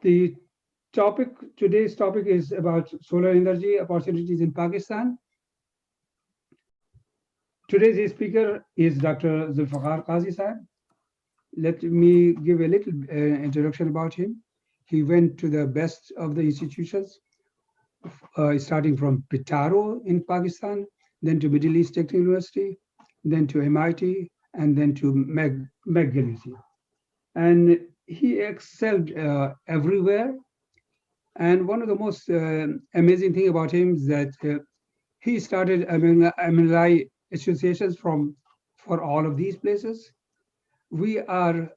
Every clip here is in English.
The today's topic is about solar energy opportunities in Pakistan. Today's speaker is Dr. Zulfagar Qazi Sahib. Let me give a little introduction about him. He went to the best of the institutions, starting from Pitaro in Pakistan, then to Middle East Technical University, then to MIT, and then to McGill. And he excelled everywhere. And one of the most amazing thing about him is that he started alumni associations for all of these places. We are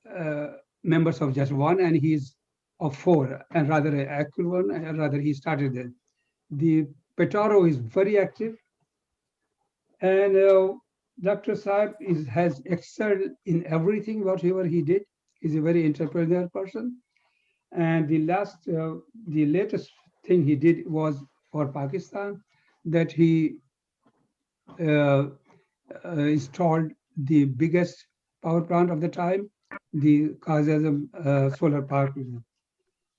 members of just one, and he's of four, and rather an active one, and rather he started it. The Petaro is very active, and Dr. Saib has excelled in everything, whatever he did. He's a very entrepreneurial person. And the latest thing he did was for Pakistan, that he installed the biggest power plant of the time, the Quaid-e-Azam Solar Park.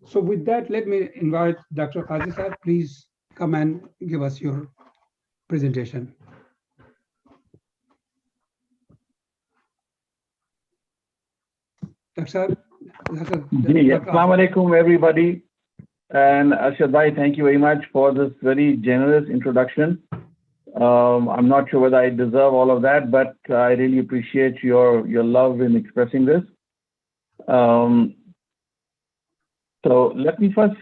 So with that, let me invite Dr. Kazi Sahib, please come and give us your presentation. Dr. Sahib. Assalamu alaikum, everybody. And Arshad Bhai, thank you very much for this very generous introduction. I'm not sure whether I deserve all of that, but I really appreciate your love in expressing this. So let me first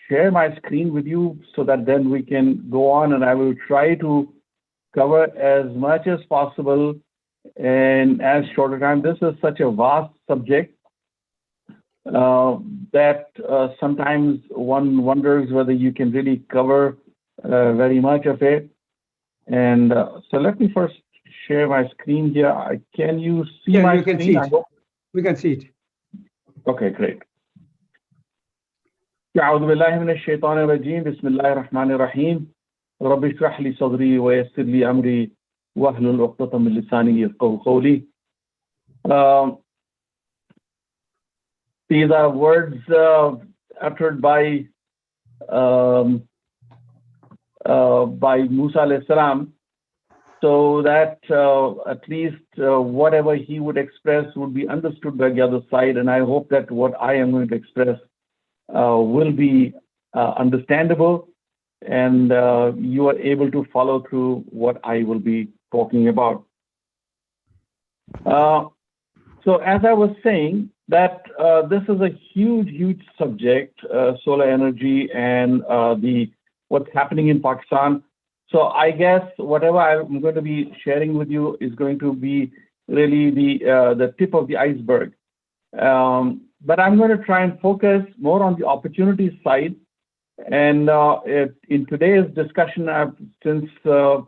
share my screen with you so that then we can go on, and I will try to cover as much as possible in as short a time. This is such a vast subject that sometimes one wonders whether you can really cover very much of it. And so let me first share my screen here. Can you see my screen? See it. We can see it. Okay, great. أعوذ بالله من الشيطان الرجيم بسم الله الرحمن الرحيم رب اشرح لي صدري ويسر لي أمري واحلل عقدة من لساني يفقهوا قولي. These are words uttered by Musa alayhi salam, so that at least whatever he would express would be understood by the other side. And I hope that what I am going to express will be understandable, and you are able to follow through what I will be talking about. So as I was saying, that this is a huge subject, solar energy and what's happening in Pakistan. So I guess whatever I'm going to be sharing with you is going to be really the tip of the iceberg. But I'm going to try and focus more on the opportunity side. And in today's discussion, since I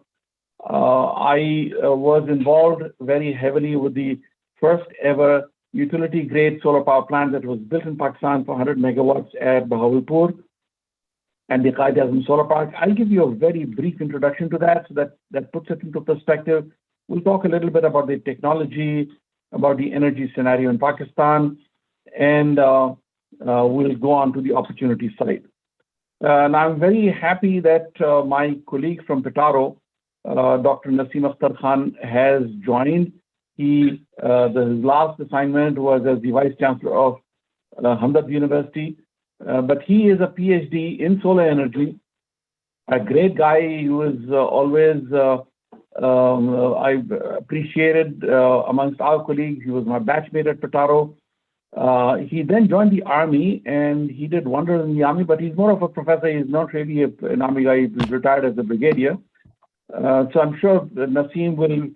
was involved very heavily with the first ever utility grade solar power plant that was built in Pakistan for 100 megawatts at Bahawalpur and the Quaid-e-Azam Solar Park, I'll give you a very brief introduction to that, so that puts it into perspective. We'll talk a little bit about the technology, about the energy scenario in Pakistan, and we'll go on to the opportunity side. And I'm very happy that my colleague from Pitaro, Dr. Naseem Akhtar Khan, has joined. His last assignment was as the Vice Chancellor of Hamdard University, but he is a PhD in solar energy, a great guy. He was always, I appreciated amongst our colleagues. He was my batchmate at Pitaro. He then joined the army, and he did wonders in the army, but he's more of a professor. He's not really an army guy. He's retired as a brigadier. So I'm sure Naseem will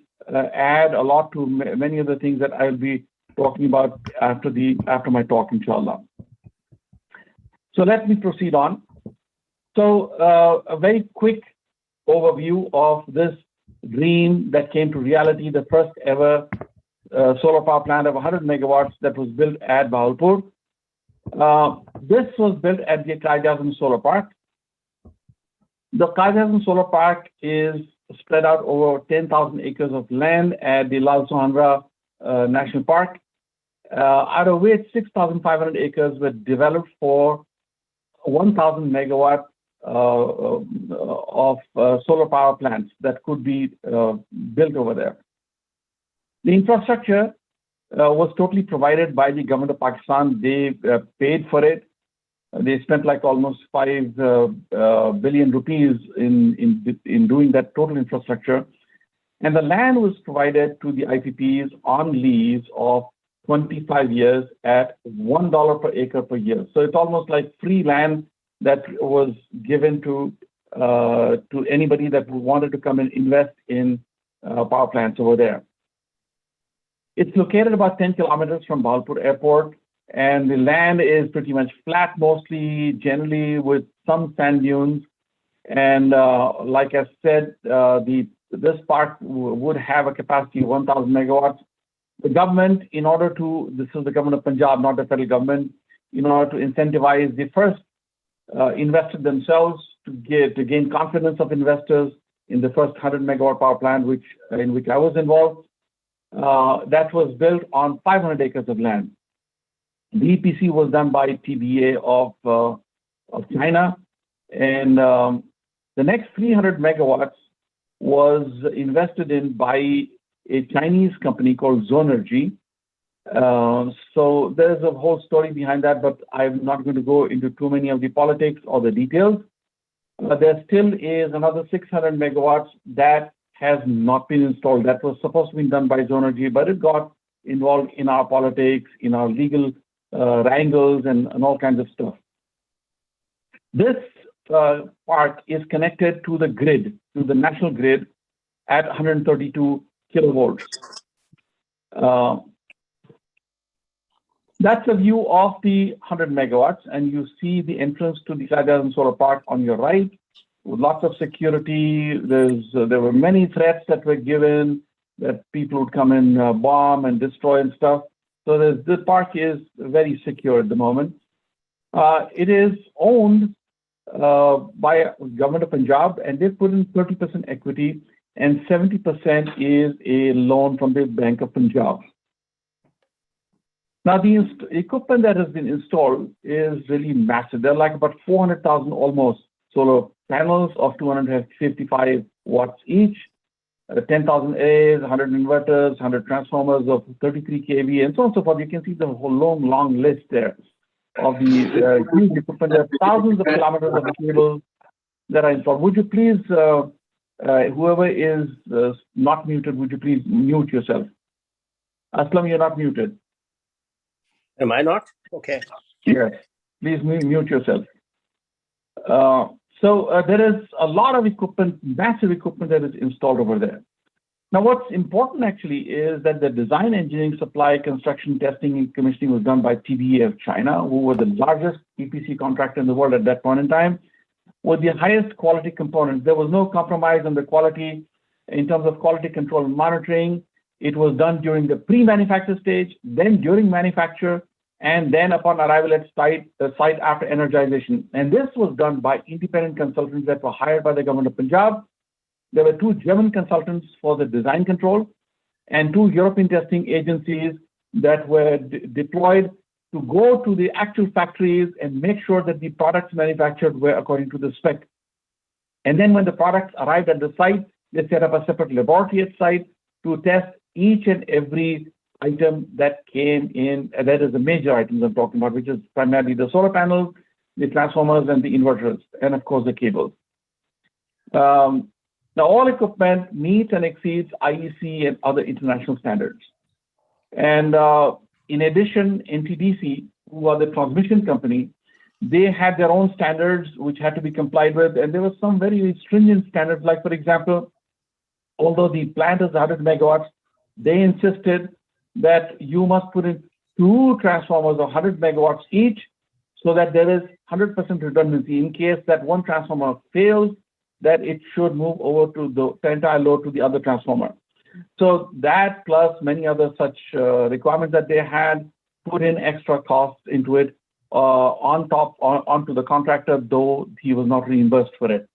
add a lot to many of the things that I'll be talking about after my talk, inshallah. So let me proceed on. So a very quick overview of this dream that came to reality, the first ever solar power plant of 100 megawatts that was built at Bahawalpur. This was built at the Quaid-e-Azam Solar Park. The Quaid-e-Azam Solar Park is spread out over 10,000 acres of land at the Lal Sohanra National Park. out of which 6,500 acres were developed for 1,000 megawatt of solar power plants that could be built over there. The infrastructure was totally provided by the government of Pakistan. They paid for it. They spent like almost 5 billion rupees in doing that total infrastructure. And the land was provided to the IPPs on lease of 25 years at $1 per acre per year. So it's almost like free land that was given to anybody that wanted to come and invest in power plants over there. It's located about 10 kilometers from Bahawalpur Airport, and the land is pretty much flat, mostly, generally with some sand dunes. And like I said, this park would have a capacity of 1,000 megawatts. The government, this is the government of Punjab, not the federal government, in order to incentivize the first investors themselves to gain confidence of investors in the first 100 megawatt power plant, in which I was involved. That was built on 500 acres of land. The EPC was done by TBA of China, and the next 300 megawatts was invested in by a Chinese company called Zonergy. So there's a whole story behind that, but I'm not going to go into too many of the politics or the details. There still is another 600 megawatts that has not been installed. That was supposed to be done by Zonergy, but it got involved in our politics, in our legal wrangles, and all kinds of stuff. This park is connected to the grid, to the national grid, at 132 kilovolts. That's a view of the 100 megawatts, and you see the entrance to the Quaid-e-Azam Solar Park on your right, with lots of security. There were many threats that were given that people would come and bomb and destroy and stuff. So this park is very secure at the moment. It is owned by government of Punjab, and they put in 30% equity, and 70% is a loan from the Bank of Punjab. Now, the equipment that has been installed is really massive. There are like about 400,000 almost solar panels of 255 watts each, 10,000 A's, 100 inverters, 100 transformers of 33 kV, and so on and so forth. You can see the whole long list there of the huge equipment. There are thousands of kilometers of cables that are installed. Would you please, whoever is not muted, would you please mute yourself? Aslam, you're not muted. Am I not? Okay. Yes, please mute yourself. So there is a lot of equipment, massive equipment that is installed over there. Now, what's important actually is that the design, engineering, supply, construction, testing, and commissioning was done by TBA of China, who were the largest EPC contractor in the world at that point in time, with the highest quality components. There was no compromise on the quality in terms of quality control and monitoring. It was done during the pre-manufacture stage, then during manufacture, and then upon arrival at the site after energization. And this was done by independent consultants that were hired by the government of Punjab. There were 2 German consultants for the design control and 2 European testing agencies that were deployed to go to the actual factories and make sure that the products manufactured were according to the spec. And then when the products arrived at the site, they set up a separate laboratory at site to test each and every item that came in. And that is the major items I'm talking about, which is primarily the solar panels, the transformers, and the inverters, and of course the cables. Now, all equipment meets and exceeds IEC and other international standards. And in addition, NTDC, who are the transmission company, they had their own standards which had to be complied with. And there were some very stringent standards, like, for example, although the plant is 100 megawatts, they insisted that you must put in 2 transformers of 100 megawatts each, so that there is 100% redundancy in case that one transformer fails, that it should move over to the entire load to the other transformer. So that plus many other such requirements that they had put in extra costs into it onto the contractor, though he was not reimbursed for it.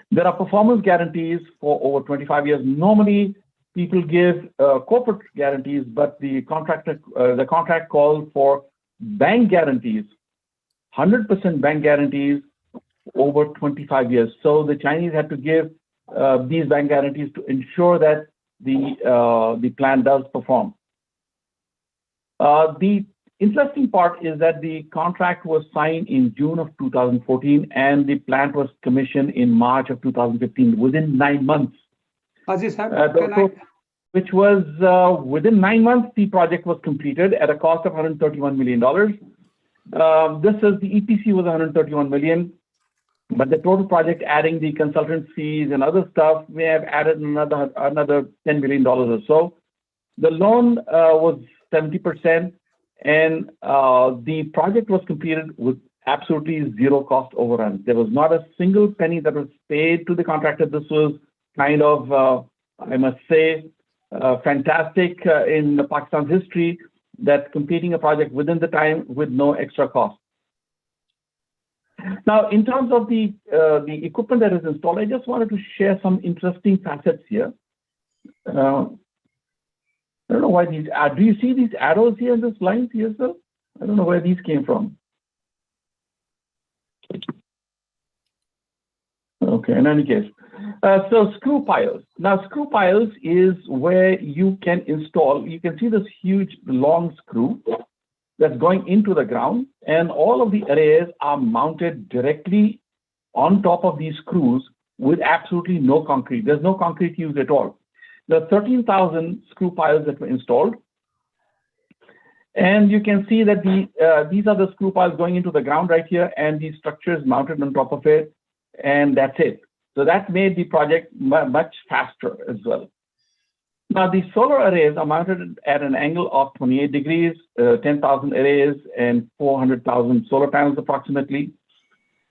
There are performance guarantees for over 25 years. Normally, people give corporate guarantees, but the contract called for bank guarantees, 100% bank guarantees over 25 years. So the Chinese had to give these bank guarantees to ensure that the plan does perform. The interesting part is that the contract was signed in June of 2014, and the plant was commissioned in March of 2015, within 9 months. Qazi Sahib, Which was within 9 months, the project was completed at a cost of $131 million. This is the EPC was $131 million, but the total project, adding the consultant fees and other stuff, may have added another $10 million or so. The loan was 70%, and the project was completed with absolutely zero cost overruns. There was not a single penny that was paid to the contractor. This was kind of, I must say, fantastic in Pakistan's history, that completing a project within the time with no extra cost. Now, in terms of the equipment that is installed, I just wanted to share some interesting facets here. I don't know why these, do you see these arrows here in this line here, sir? I don't know where these came from. Okay, in any case. So screw piles. Now, screw piles is where you can install, you can see this huge long screw that's going into the ground, and all of the arrays are mounted directly on top of these screws with absolutely no concrete. There's no concrete used at all. There are 13,000 screw piles that were installed. And you can see that these are the screw piles going into the ground right here, and these structures mounted on top of it, and that's it. So that made the project much faster as well. Now, the solar arrays are mounted at an angle of 28 degrees, 10,000 arrays and 400,000 solar panels approximately.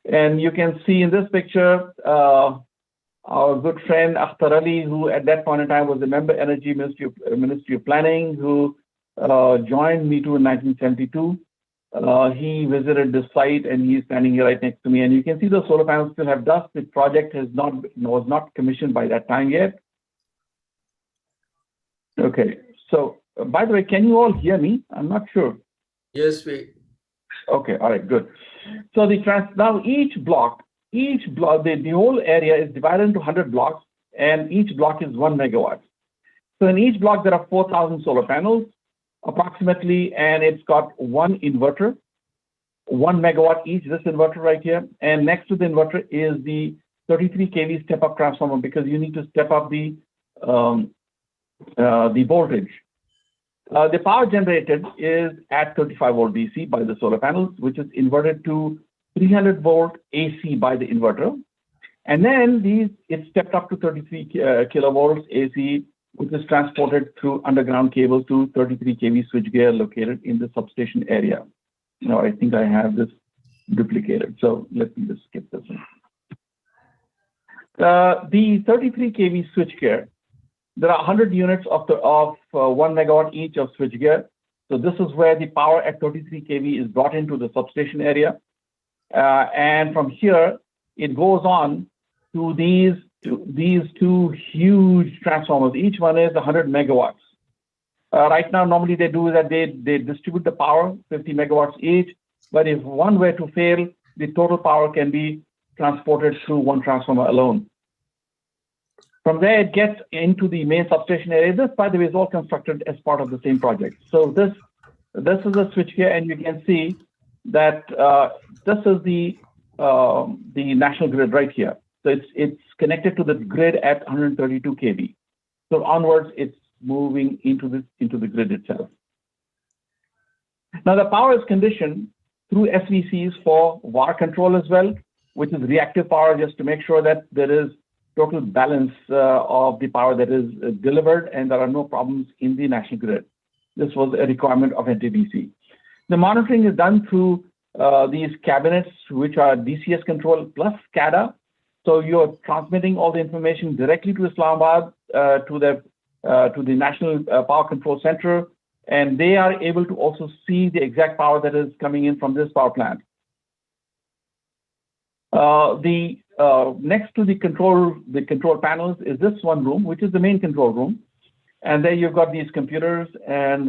And you can see in this picture, our good friend Akhtar Ali, who at that point in time was a member Energy Ministry of Planning, who joined me too in 1972. He visited the site, and he's standing here right next to me. And you can see the solar panels still have dust. The project was not commissioned by that time yet. Okay, so by the way, can you all hear me? I'm not sure. Yes, we. Okay, all right, good. So now each block, the whole area is divided into 100 blocks, and each block is 1 megawatt. So in each block, there are 4,000 solar panels approximately, and it's got one inverter, 1 megawatt each, this inverter right here. And next to the inverter is the 33 kV step-up transformer, because you need to step up the voltage. The power generated is at 35 volt DC by the solar panels, which is inverted to 300 volt AC by the inverter. And then it's stepped up to 33 kilovolts AC, which is transported through underground cables to 33 kV switchgear located in the substation area. Now, I think I have this duplicated, so let me just skip this one. The 33 kV switchgear, there are 100 units of 1 megawatt each of switchgear. So this is where the power at 33 kV is brought into the substation area. And from here, it goes on to these two huge transformers. Each one is 100 megawatts. Right now, normally they do that, they distribute the power, 50 megawatts each. But if one were to fail, the total power can be transported through one transformer alone. From there, it gets into the main substation area. This, by the way, is all constructed as part of the same project. So this is a switchgear, and you can see that this is the national grid right here. So it's connected to the grid at 132 kV. So onwards, it's moving into the grid itself. Now, the power is conditioned through SVCs for VAR control as well, which is reactive power, just to make sure that there is total balance of the power that is delivered, and there are no problems in the national grid. This was a requirement of NTDC. The monitoring is done through these cabinets, which are DCS control plus SCADA. So you're transmitting all the information directly to Islamabad, to the National Power Control Center, and they are able to also see the exact power that is coming in from this power plant. Next to the control panels is this one room, which is the main control room. And there you've got these computers, and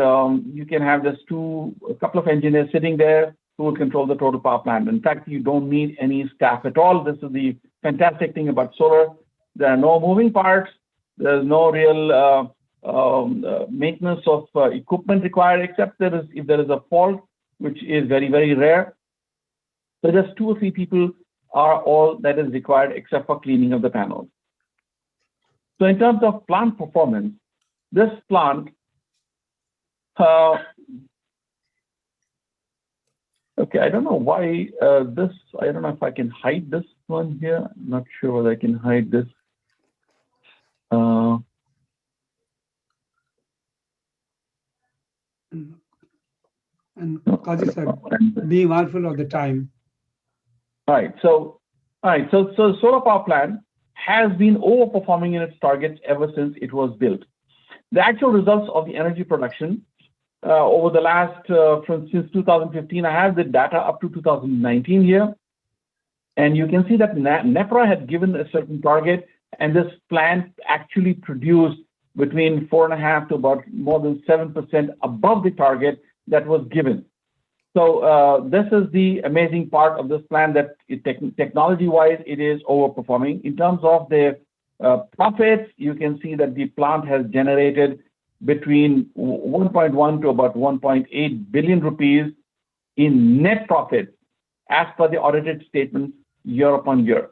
you can have just a couple of engineers sitting there who will control the total power plant. In fact, you don't need any staff at all. This is the fantastic thing about solar. There are no moving parts. There's no real maintenance of equipment required, except if there is a fault, which is very, very rare. So just 2 or 3 people are all that is required, except for cleaning of the panels. So in terms of plant performance, this plant, okay, I don't know why I don't know if I can hide this one here. I'm not sure whether I can hide this. And Qazi sir, be mindful of the time. All right, so solar power plant has been overperforming in its targets ever since it was built. The actual results of the energy production over the last, since 2015, I have the data up to 2019 here. And you can see that NEPRA had given a certain target, and this plant actually produced between 4.5 to about more than 7% above the target that was given. So this is the amazing part of this plant, that technology-wise, it is overperforming. In terms of the profits, you can see that the plant has generated between 1.1 to about 1.8 billion rupees in net profit, as per the audited statements year upon year.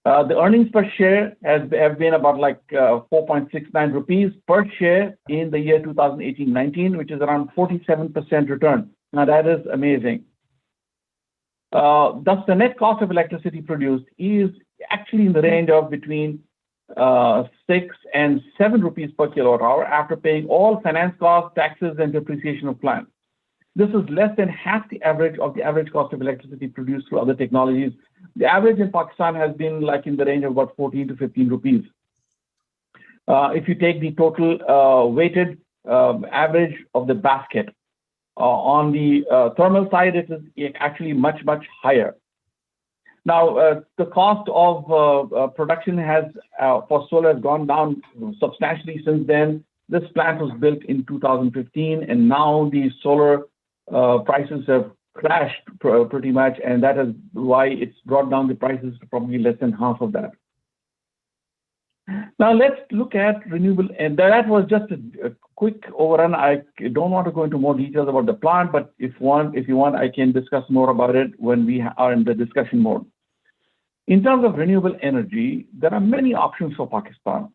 The earnings per share have been about like 4.69 rupees per share in the year 2018-19, which is around 47% return. Now that is amazing. Thus, the net cost of electricity produced is actually in the range of between 6 and 7 rupees per kilowatt hour after paying all finance costs, taxes, and depreciation of plant. This is less than half the average cost of electricity produced through other technologies. The average in Pakistan has been like in the range of about 14 to 15 rupees. If you take the total weighted average of the basket, on the thermal side, it is actually much, much higher. Now, the cost of production for solar has gone down substantially since then. This plant was built in 2015, and now the solar prices have crashed pretty much, and that is why it's brought down the prices to probably less than half of that. Now let's look at renewable, and that was just a quick overrun. I don't want to go into more details about the plant, but if you want, I can discuss more about it when we are in the discussion mode. In terms of renewable energy, there are many options for Pakistan.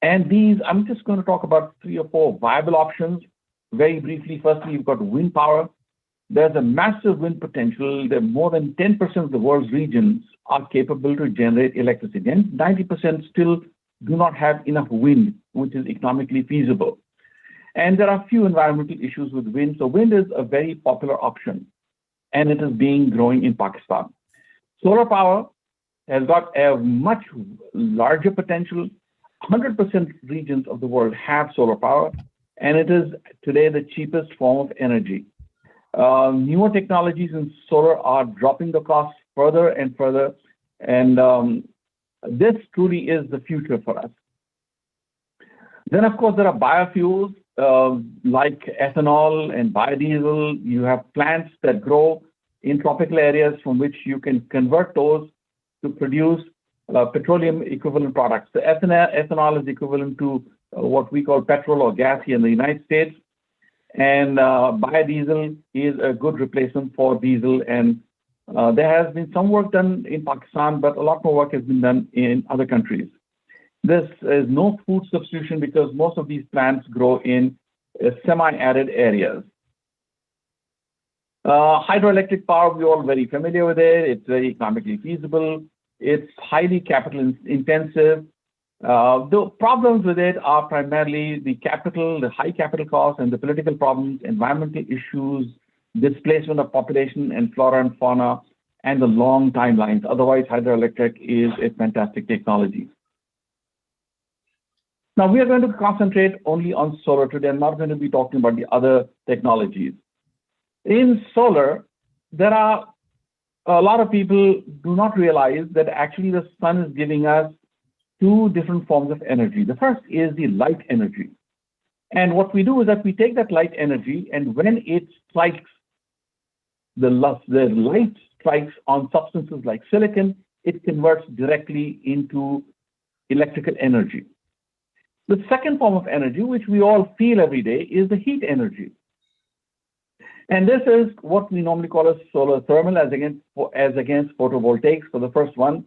And these, I'm just going to talk about 3 or 4 viable options very briefly. Firstly, you've got wind power. There's a massive wind potential. There more than 10% of the world's regions are capable to generate electricity, and 90% still do not have enough wind, which is economically feasible. And there are few environmental issues with wind. So wind is a very popular option, and it is growing in Pakistan. Solar power has got a much larger potential. 100% regions of the world have solar power, and it is today the cheapest form of energy. Newer technologies in solar are dropping the cost further and further, and this truly is the future for us. Then, of course, there are biofuels like ethanol and biodiesel. You have plants that grow in tropical areas from which you can convert those to produce petroleum equivalent products. The ethanol is equivalent to what we call petrol or gas here in the United States. And biodiesel is a good replacement for diesel. And there has been some work done in Pakistan, but a lot more work has been done in other countries. This is no food substitution because most of these plants grow in semi-arid areas. Hydroelectric power, we're all very familiar with it. It's very economically feasible. It's highly capital intensive. The problems with it are primarily the high capital costs, and the political problems, environmental issues, displacement of population and flora and fauna, and the long timelines. Otherwise, hydroelectric is a fantastic technology. Now, we are going to concentrate only on solar today. I'm not going to be talking about the other technologies. In solar, there are a lot of people do not realize that actually the sun is giving us two different forms of energy. The first is the light energy. And what we do is that we take that light energy, and when it strikes, the light strikes on substances like silicon, it converts directly into electrical energy. The second form of energy, which we all feel every day, is the heat energy. And this is what we normally call as solar thermal as against photovoltaics for the first one.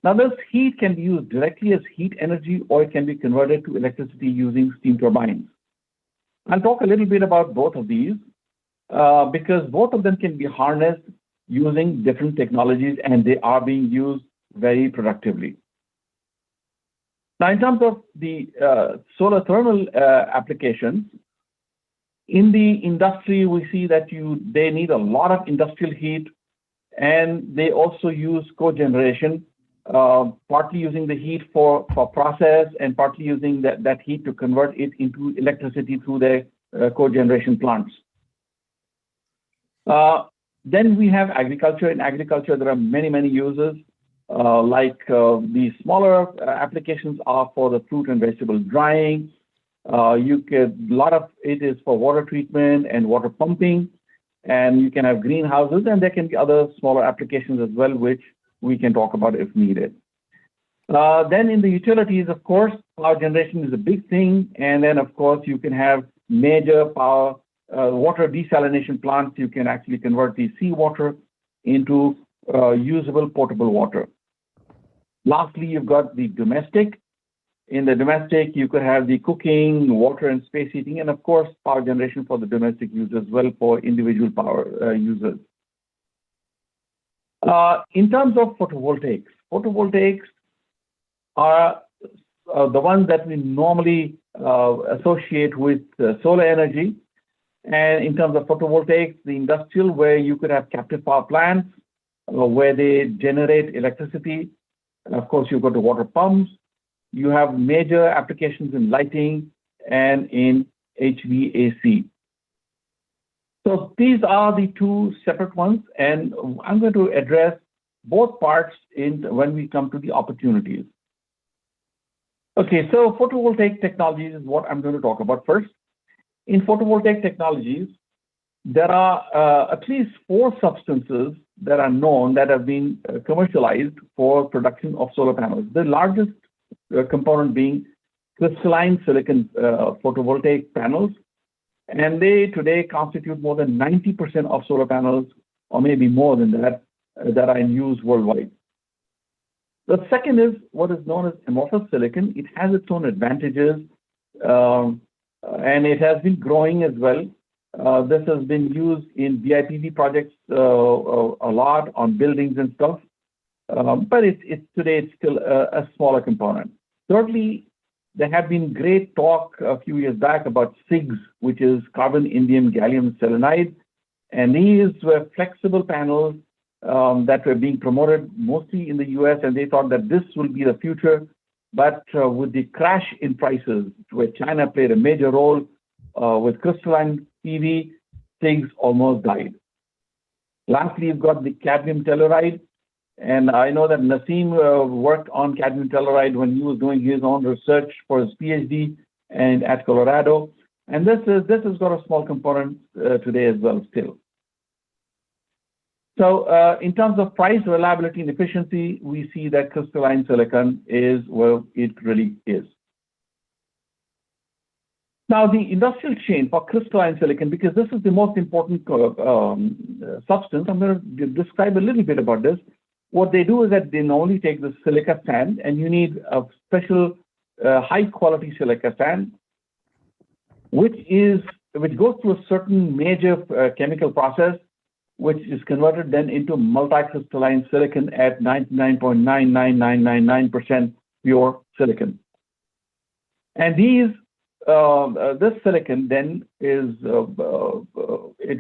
Now, this heat can be used directly as heat energy, or it can be converted to electricity using steam turbines. I'll talk a little bit about both of these because both of them can be harnessed using different technologies, and they are being used very productively. Now, in terms of the solar thermal applications, in the industry, we see that they need a lot of industrial heat, and they also use cogeneration, partly using the heat for process and partly using that heat to convert it into electricity through their cogeneration plants. Then we have agriculture. In agriculture, there are many, many uses. The smaller applications are for the fruit and vegetable drying. A lot of it is for water treatment and water pumping, and you can have greenhouses, and there can be other smaller applications as well, which we can talk about if needed. Then in the utilities, of course, power generation is a big thing, and then of course you can have major power water desalination plants. You can actually convert the seawater into usable potable water. Lastly, you've got the domestic. In the domestic, you could have the cooking, water and space heating, and of course, power generation for the domestic use as well for individual power users. In terms of photovoltaics are the ones that we normally associate with solar energy. And in terms of photovoltaics, the industrial, where you could have captive power plants, where they generate electricity. And of course, you've got the water pumps. You have major applications in lighting and in HVAC. So these are the two separate ones, and I'm going to address both parts when we come to the opportunities. Okay, so photovoltaic technologies is what I'm going to talk about first. In photovoltaic technologies, there are at least 4 substances that are known that have been commercialized for production of solar panels. The largest component being crystalline silicon photovoltaic panels, and they today constitute more than 90% of solar panels, or maybe more than that, that are in use worldwide. The second is what is known as amorphous silicon. It has its own advantages, and it has been growing as well. This has been used in BIPV projects a lot on buildings and stuff, but today it's still a smaller component. Thirdly, there have been great talk a few years back about CIGS, which is carbon indium gallium selenide, and these were flexible panels that were being promoted mostly in the US, and they thought that this will be the future. But with the crash in prices, where China played a major role with crystalline PV, things almost died. Lastly, you've got the cadmium telluride. And I know that Nassim worked on cadmium telluride when he was doing his own research for his PhD and at Colorado. And this has got a small component today as well still. So in terms of price, reliability, and efficiency, we see that crystalline silicon is where it really is. Now, the industrial chain for crystalline silicon, because this is the most important substance, I'm going to describe a little bit about this. What they do is that they normally take the silica sand, and you need a special high-quality silica sand, which goes through a certain major chemical process, which is converted then into multicrystalline silicon at 99.99999% pure silicon. And this silicon then it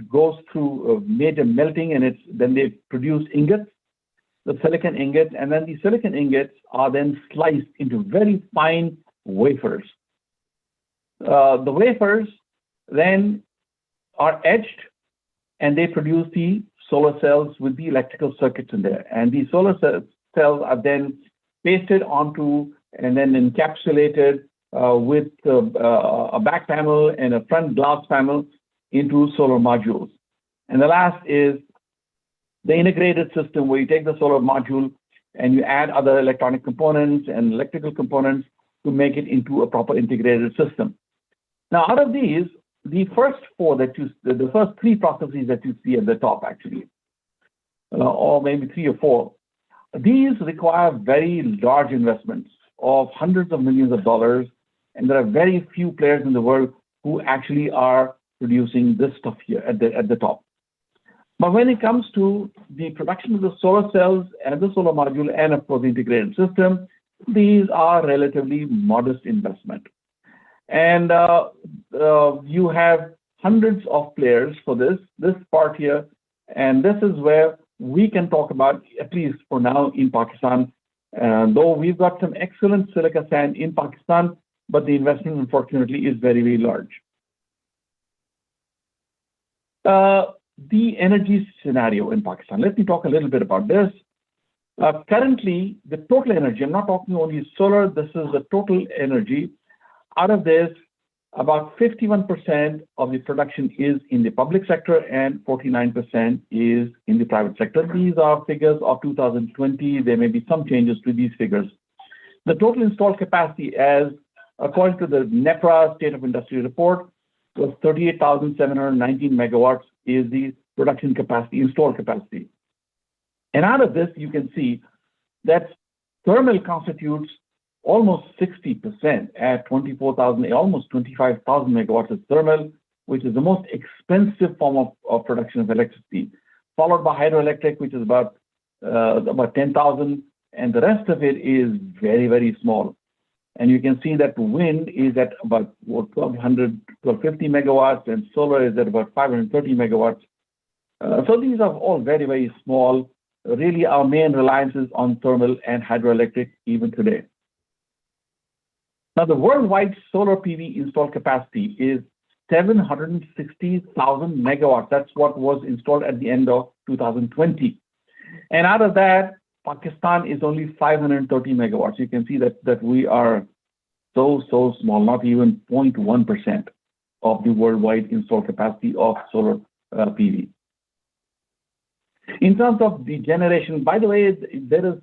goes through major melting, and then they produce ingots, the silicon ingots, and then the silicon ingots are then sliced into very fine wafers. The wafers then are etched, and they produce the solar cells with the electrical circuits in there. And these solar cells are then pasted onto and then encapsulated with a back panel and a front glass panel into solar modules. And the last is the integrated system, where you take the solar module and you add other electronic components and electrical components to make it into a proper integrated system. Now, out of these, the first the first three processes that you see at the top, actually, or maybe three or four, these require very large investments of hundreds of millions of dollars, and there are very few players in the world who actually are producing this stuff here at the top. But when it comes to the production of the solar cells and the solar module and, of course, the integrated system, these are relatively modest investment. And you have hundreds of players for this part here, and this is where we can talk about, at least for now, in Pakistan. Though we've got some excellent silica sand in Pakistan, but the investment, unfortunately, is very, very large. The energy scenario in Pakistan. Let me talk a little bit about this. Currently, the total energy, I'm not talking only solar, this is the total energy. Out of this, about 51% of the production is in the public sector and 49% is in the private sector. These are figures of 2020. There may be some changes to these figures. The total installed capacity, as according to the NEPRA State of Industry report, was 38,719 megawatts is the production capacity, installed capacity. And out of this, you can see that thermal constitutes almost 60% at 24,000, almost 25,000 megawatts of thermal, which is the most expensive form of production of electricity, followed by hydroelectric, which is about 10,000, and the rest of it is very, very small. And you can see that wind is at about 1,200, 1,250 megawatts, and solar is at about 530 megawatts. So these are all very, very small. Really, our main reliance is on thermal and hydroelectric even today. Now, the worldwide solar PV installed capacity is 760,000 megawatts. That's what was installed at the end of 2020. And out of that, Pakistan is only 530 megawatts. You can see that we are so small, not even 0.1% of the worldwide installed capacity of solar PV. In terms of the generation, by the way,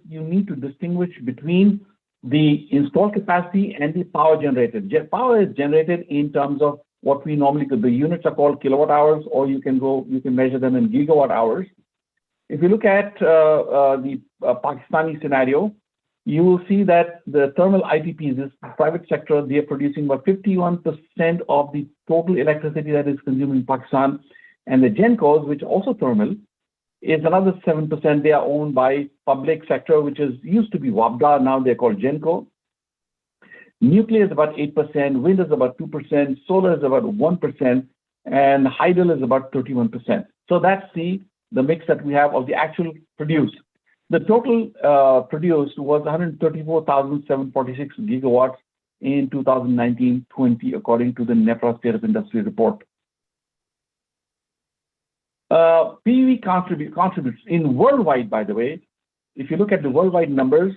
you need to distinguish between the installed capacity and the power generated. Power is generated in terms of what we normally, the units are called kilowatt hours, or you can measure them in gigawatt hours. If you look at the Pakistani scenario, you will see that the thermal IPPs, this private sector, they are producing about 51% of the total electricity that is consumed in Pakistan. And the GENCOs, which are also thermal, is another 7%. They are owned by public sector, which used to be WABDA, now they're called GENCO. Nuclear is about 8%, wind is about 2%, solar is about 1%, and hydro is about 31%. So that's the mix that we have of the actual produced. The total produced was 134,746 gigawatts in 2019-20, according to the NEPRA State of Industry report. PV contributes in worldwide, by the way. If you look at the worldwide numbers,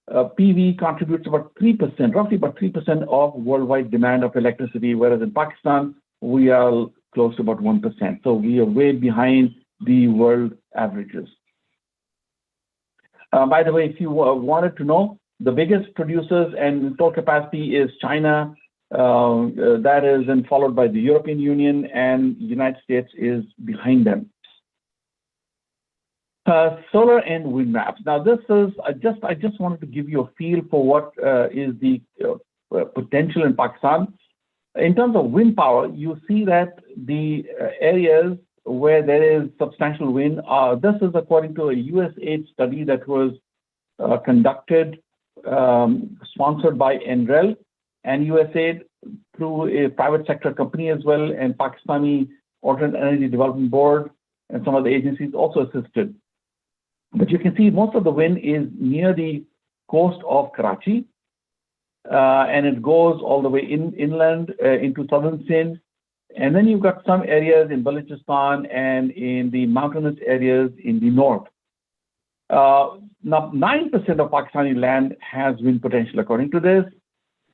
PV contributes about 3%, roughly about 3% of worldwide demand of electricity, whereas in Pakistan, we are close to about 1%. So we are way behind the world averages. By the way, if you wanted to know, the biggest producers and installed capacity is China. That is then followed by the European Union, and the United States is behind them. Solar and wind maps. Now, this is I just wanted to give you a feel for what is the potential in Pakistan. In terms of wind power, you see that the areas where there is substantial wind, this is according to a USAID study that was conducted, sponsored by NREL and USAID through a private sector company as well, and Pakistani Alternate Energy Development Board and some of the agencies also assisted. But you can see most of the wind is near the coast of Karachi, and it goes all the way inland into southern Sindh. And then you've got some areas in Balochistan and in the mountainous areas in the north. Now, 9% of Pakistani land has wind potential according to this.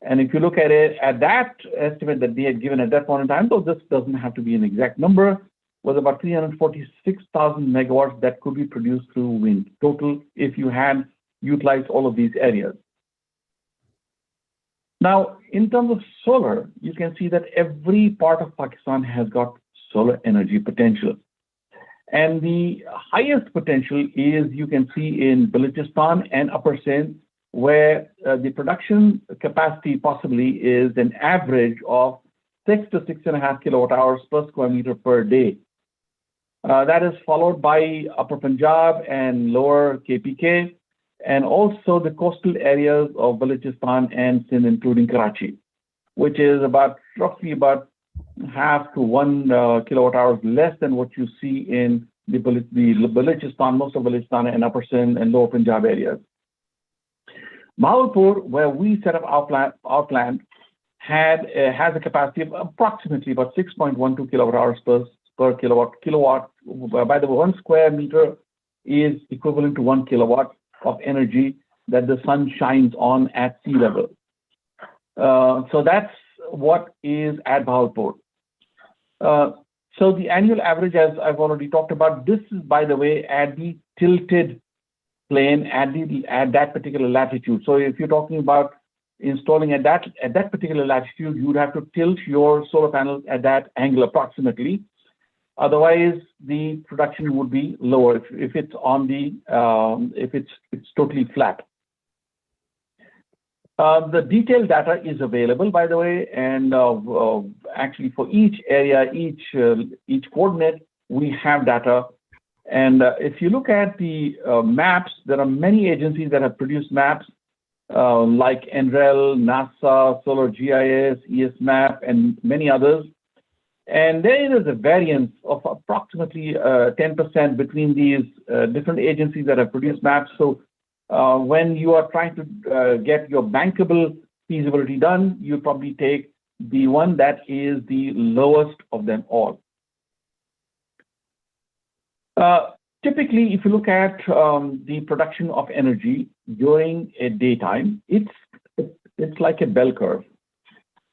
And if you look at it, at that estimate that they had given at that point in time, though this doesn't have to be an exact number, was about 346,000 megawatts that could be produced through wind total if you had utilized all of these areas. Now, in terms of solar, you can see that every part of Pakistan has got solar energy potential. And the highest potential is, you can see, in Balochistan and Upper Sindh, where the production capacity possibly is an average of 6 to 6.5 kilowatt hours per square meter per day. That is followed by Upper Punjab and Lower KPK, and also the coastal areas of Balochistan and Sindh, including Karachi, which is roughly about half to 1 kilowatt hours less than what you see in the Balochistan, most of Balochistan and Upper Sindh and Lower Punjab areas. Bahawalpur, where we set up our plant, has a capacity of approximately about 6.12 kilowatt hours per kilowatt. By the way, 1 square meter is equivalent to 1 kilowatt of energy that the sun shines on at sea level. So that's what is at Bahawalpur. So the annual average, as I've already talked about, this is, by the way, at the tilted plane at that particular latitude. So if you're talking about installing at that particular latitude, you would have to tilt your solar panels at that angle approximately. Otherwise, the production would be lower if it's on the if it's totally flat. The detailed data is available, by the way, and actually for each area, each coordinate, we have data. And if you look at the maps, there are many agencies that have produced maps like NREL, NASA, Solar GIS, ESMAP, and many others. And there is a variance of approximately 10% between these different agencies that have produced maps. So when you are trying to get your bankable feasibility done, you probably take the one that is the lowest of them all. Typically, if you look at the production of energy during a daytime, it's like a bell curve.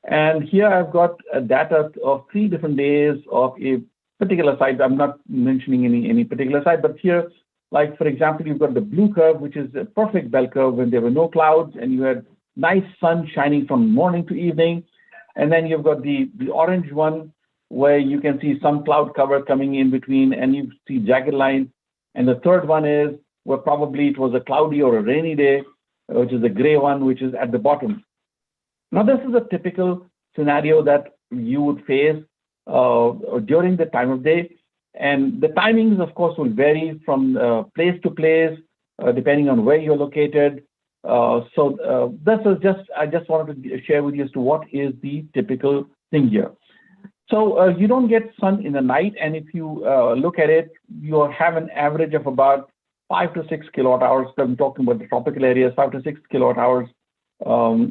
And here I've got data of 3 different days of a particular site. I'm not mentioning any particular site, but here, like for example, you've got the blue curve, which is a perfect bell curve when there were no clouds and you had nice sun shining from morning to evening. And then you've got the orange one, where you can see some cloud cover coming in between and you see jagged lines. And the third one is where probably it was a cloudy or a rainy day, which is the gray one, which is at the bottom. Now, this is a typical scenario that you would face during the time of day. And the timings, of course, will vary from place to place, depending on where you're located. So this is I just wanted to share with you as to what is the typical thing here. So you don't get sun in the night, and if you look at it, you have an average of about 5 to 6 kilowatt hours. I'm talking about the tropical areas, 5 to 6 kilowatt hours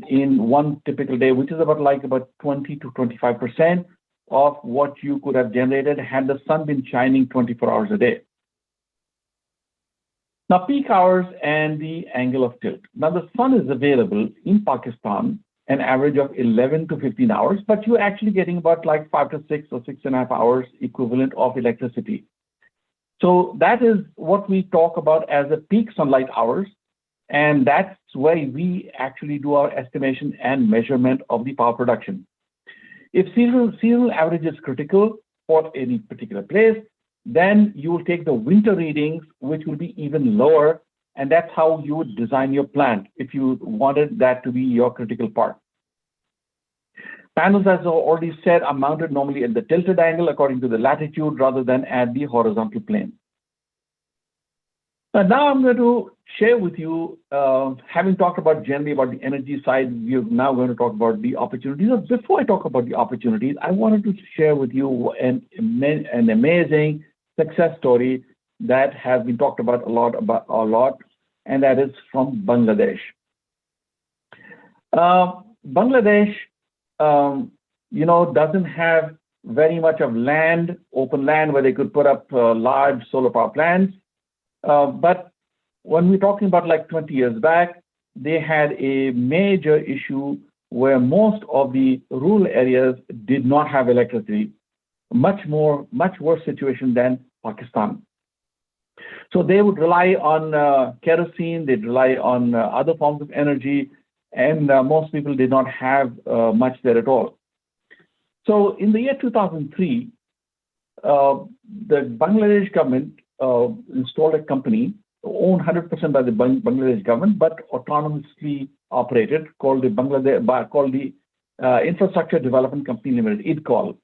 in one typical day, which is about 20 to 25% of what you could have generated had the sun been shining 24 hours a day. Now, peak hours and the angle of tilt. Now, the sun is available in Pakistan an average of 11 to 15 hours, but you're actually getting about 5 to 6 or 6.5 hours equivalent of electricity. So that is what we talk about as the peak sunlight hours. And that's where we actually do our estimation and measurement of the power production. If seasonal average is critical for any particular place, then you will take the winter readings, which will be even lower. And that's how you would design your plant if you wanted that to be your critical part. Panels, as I already said, are mounted normally at the tilted angle according to the latitude rather than at the horizontal plane. Now I'm going to share with you, having talked about generally about the energy side, we're now going to talk about the opportunities. Before I talk about the opportunities, I wanted to share with you an amazing success story that has been talked about a lot, and that is from Bangladesh. Bangladesh, doesn't have very much of land, open land, where they could put up large solar power plants. But when we're talking about like 20 years back, they had a major issue where most of the rural areas did not have electricity, much worse situation than Pakistan. So they would rely on kerosene, they'd rely on other forms of energy, and most people did not have much there at all. So in the year 2003, the Bangladesh government installed a company owned 100% by the Bangladesh government, but autonomously operated, called the Infrastructure Development Company Limited, IDCOL.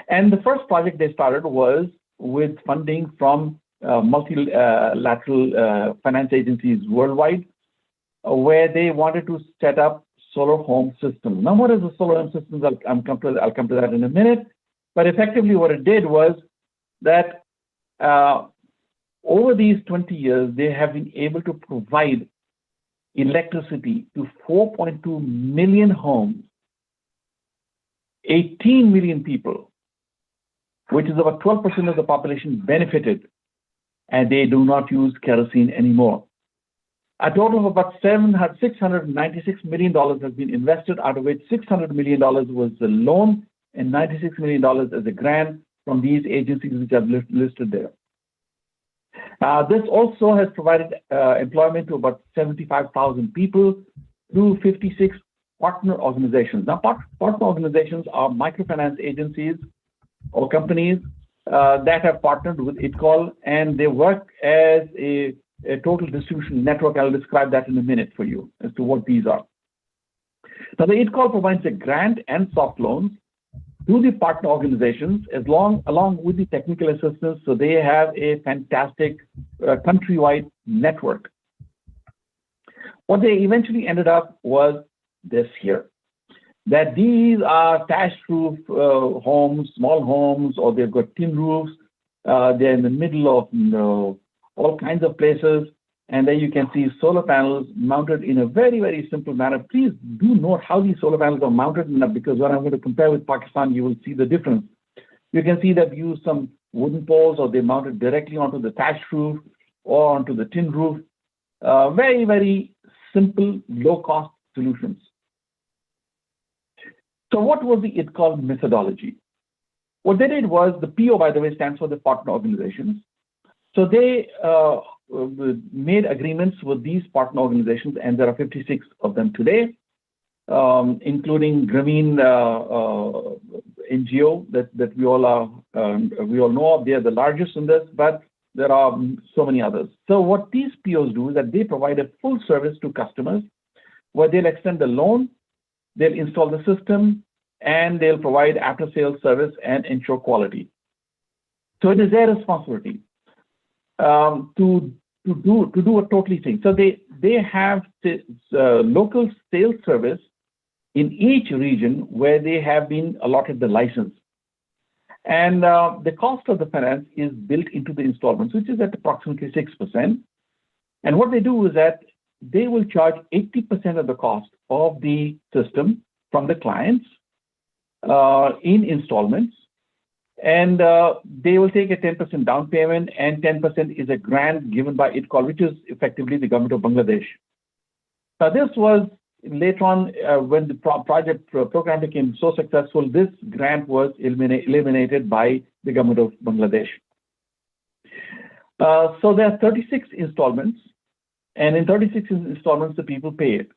And the first project they started was with funding from multilateral finance agencies worldwide, where they wanted to set up solar home systems. Now, what is a solar home system? I'll come to that in a minute. But effectively, what it did was that over these 20 years, they have been able to provide electricity to 4.2 million homes, 18 million people, which is about 12% of the population benefited, and they do not use kerosene anymore. A total of about $696 million has been invested, out of which $600 million was the loan and $96 million as a grant from these agencies which are listed there. This also has provided employment to about 75,000 people through 56 partner organizations. Now, partner organizations are microfinance agencies or companies that have partnered with IDCOL, and they work as a total distribution network. I'll describe that in a minute for you as to what these are. Now, the IDCOL provides a grant and soft loans to the partner organizations along with the technical assistance, so they have a fantastic countrywide network. What they eventually ended up was this here, that these are thatched roof homes, small homes, or they've got tin roofs. They're in the middle of all kinds of places. And then you can see solar panels mounted in a very, very simple manner. Please do note how these solar panels are mounted, because when I'm going to compare with Pakistan, you will see the difference. You can see they've used some wooden poles, or they mounted directly onto the thatched roof or onto the tin roof. Very, very simple, low-cost solutions. So what was the IDCOL methodology? What they did was, the PO, by the way, stands for the partner organizations. So they made agreements with these partner organizations, and there are 56 of them today, including Grameen NGO that we all know of. They are the largest in this, but there are so many others. So what these POs do is that they provide a full service to customers, where they'll extend the loan, they'll install the system, and they'll provide after-sales service and ensure quality. So it is their responsibility to do a totally thing. So they have this local sales service in each region where they have been allotted the license. And the cost of the finance is built into the installments, which is at approximately 6%. And what they do is that they will charge 80% of the cost of the system from the clients in installments. And they will take a 10% down payment, and 10% is a grant given by IDCOL, which is effectively the government of Bangladesh. Now, this was later on, when the program became so successful, this grant was eliminated by the government of Bangladesh. So there are 36 installments, and in 36 installments, the people pay it.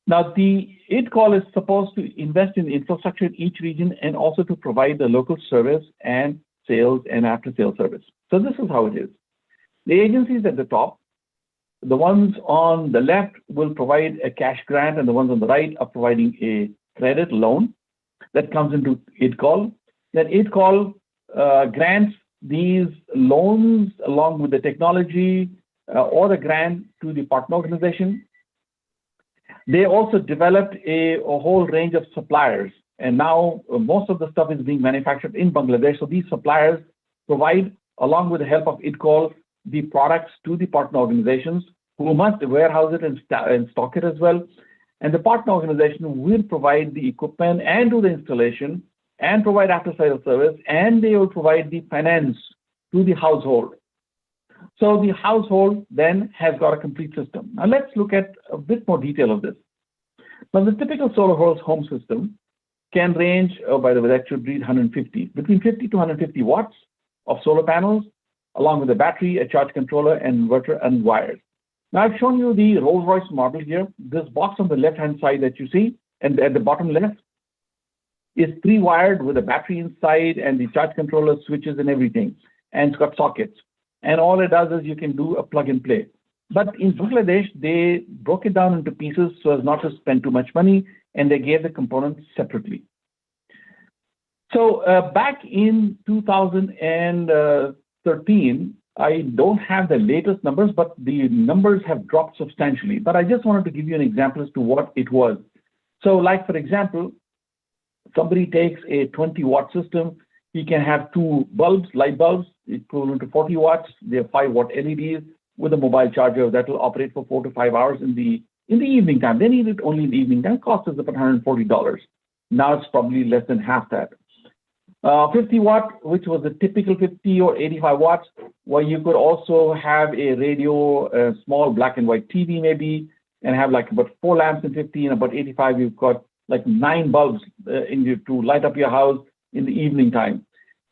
Now, the IDCOL is supposed to invest in infrastructure in each region, and also to provide the local service and sales and after-sales service. So this is how it is. The agencies at the top, the ones on the left will provide a cash grant, and the ones on the right are providing a credit loan that comes into IDCOL. Then IDCOL grants these loans along with the technology or the grant to the partner organization. They also developed a whole range of suppliers, and now most of the stuff is being manufactured in Bangladesh. So these suppliers provide, along with the help of IDCOL, the products to the partner organizations, who must warehouse it and stock it as well. And the partner organization will provide the equipment and do the installation and provide after-sales service, and they will provide the finance to the household. So the household then has got a complete system. Now let's look at a bit more detail of this. Now the typical solar home system can range, by the way, that should read 150, between 50 to 150 watts of solar panels, along with a battery, a charge controller, and inverter and wires. Now I've shown you the Rolls-Royce model here. This box on the left-hand side that you see, and at the bottom left, is pre-wired with a battery inside and the charge controller, switches and everything, and it's got sockets. And all it does is you can do a plug and play. But in Bangladesh, they broke it down into pieces so as not to spend too much money, and they gave the components separately. So back in 2013, I don't have the latest numbers, but the numbers have dropped substantially. But I just wanted to give you an example as to what it was. So like, for example, somebody takes a 20-watt system. He can have 2 bulbs, light bulbs, equivalent to 40 watts. They have 5-watt LEDs with a mobile charger that will operate for 4 to 5 hours in the evening time. They need it only in the evening time. Cost is about $140. Now it's probably less than half that. 50 watt, which was a typical 50 or 85 watts, where you could also have a radio, a small black and white TV maybe, and have like about 4 lamps in 50, and about 85, you've got like 9 bulbs to light up your house in the evening time.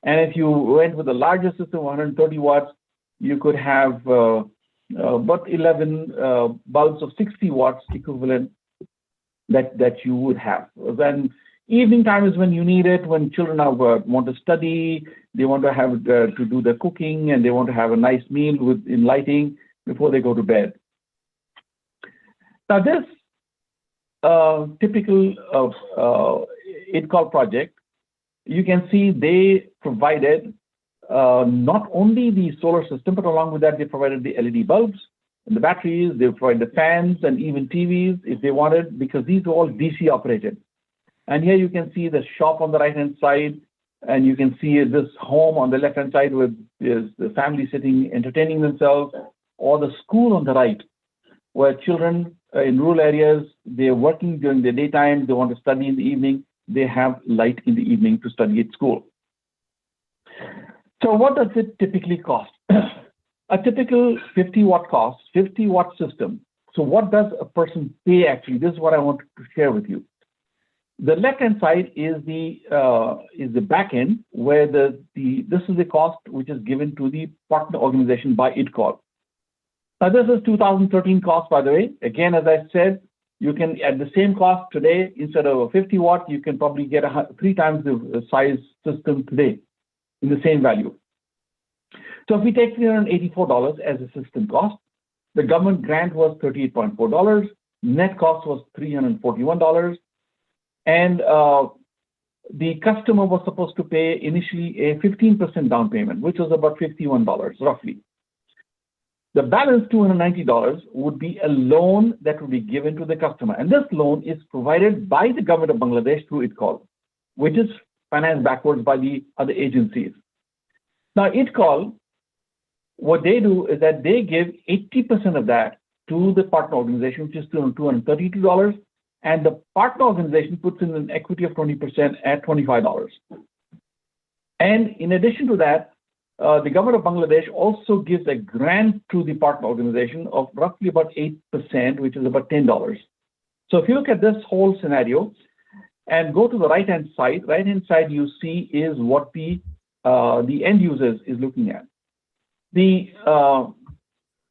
And if you went with a larger system, 130 watts, you could have about 11 bulbs of 60 watts equivalent that you would have. Then evening time is when you need it, when children want to study, they want to have to do their cooking, and they want to have a nice meal in lighting before they go to bed. Now this typical IDCOL project, you can see they provided not only the solar system, but along with that, they provided the LED bulbs and the batteries, they provided the fans and even TVs if they wanted, because these are all DC operated. And here you can see the shop on the right-hand side, and you can see this home on the left-hand side with the family sitting, entertaining themselves, or the school on the right, where children in rural areas, they're working during the daytime, they want to study in the evening, they have light in the evening to study at school. So what does it typically cost? A typical 50-watt system. So what does a person pay actually? This is what I want to share with you. The left-hand side is the back end, where this is the cost which is given to the partner organization by IDCOL. Now this is 2013 cost, by the way. Again, as I said, you can, at the same cost today, instead of a 50 watt, you can probably get 3 times the size system today in the same value. So if we take $384 as a system cost, the government grant was $38.4, net cost was $341, and the customer was supposed to pay initially a 15% down payment, which was about $51 roughly. The balance, $290, would be a loan that would be given to the customer. And this loan is provided by the government of Bangladesh through IDCOL, which is financed backwards by the other agencies. Now, IDCOL, what they do is that they give 80% of that to the partner organization, which is $232, and the partner organization puts in an equity of 20% at $25. And in addition to that, the government of Bangladesh also gives a grant to the partner organization of roughly about 8%, which is about $10. So if you look at this whole scenario and go to the right-hand side you see is what the end user is looking at. The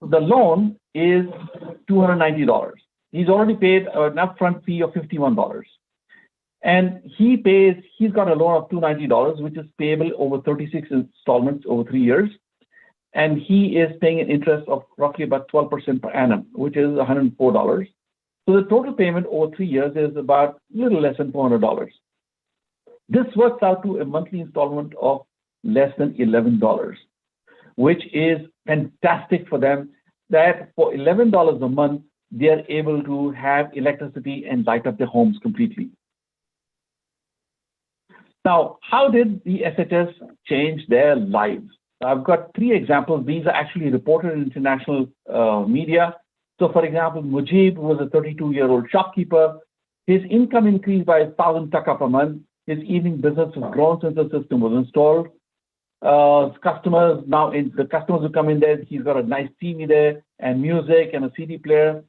loan is $290. He's already paid an upfront fee of $51. And he's got a loan of $290, which is payable over 36 installments over 3 years. And he is paying an interest of roughly about 12% per annum, which is $104. So the total payment over 3 years is about a little less than $400. This works out to a monthly installment of less than $11, which is fantastic for them, that for $11 a month, they are able to have electricity and light up their homes completely. Now, how did the SHS change their lives? I've got 3 examples. These are actually reported in international media. So, for example, Mujib was a 32-year-old shopkeeper. His income increased by 1,000 taka per month. His evening business has grown since the system was installed. customers now, the customers who come in there, he's got a nice TV there and music and a CD player.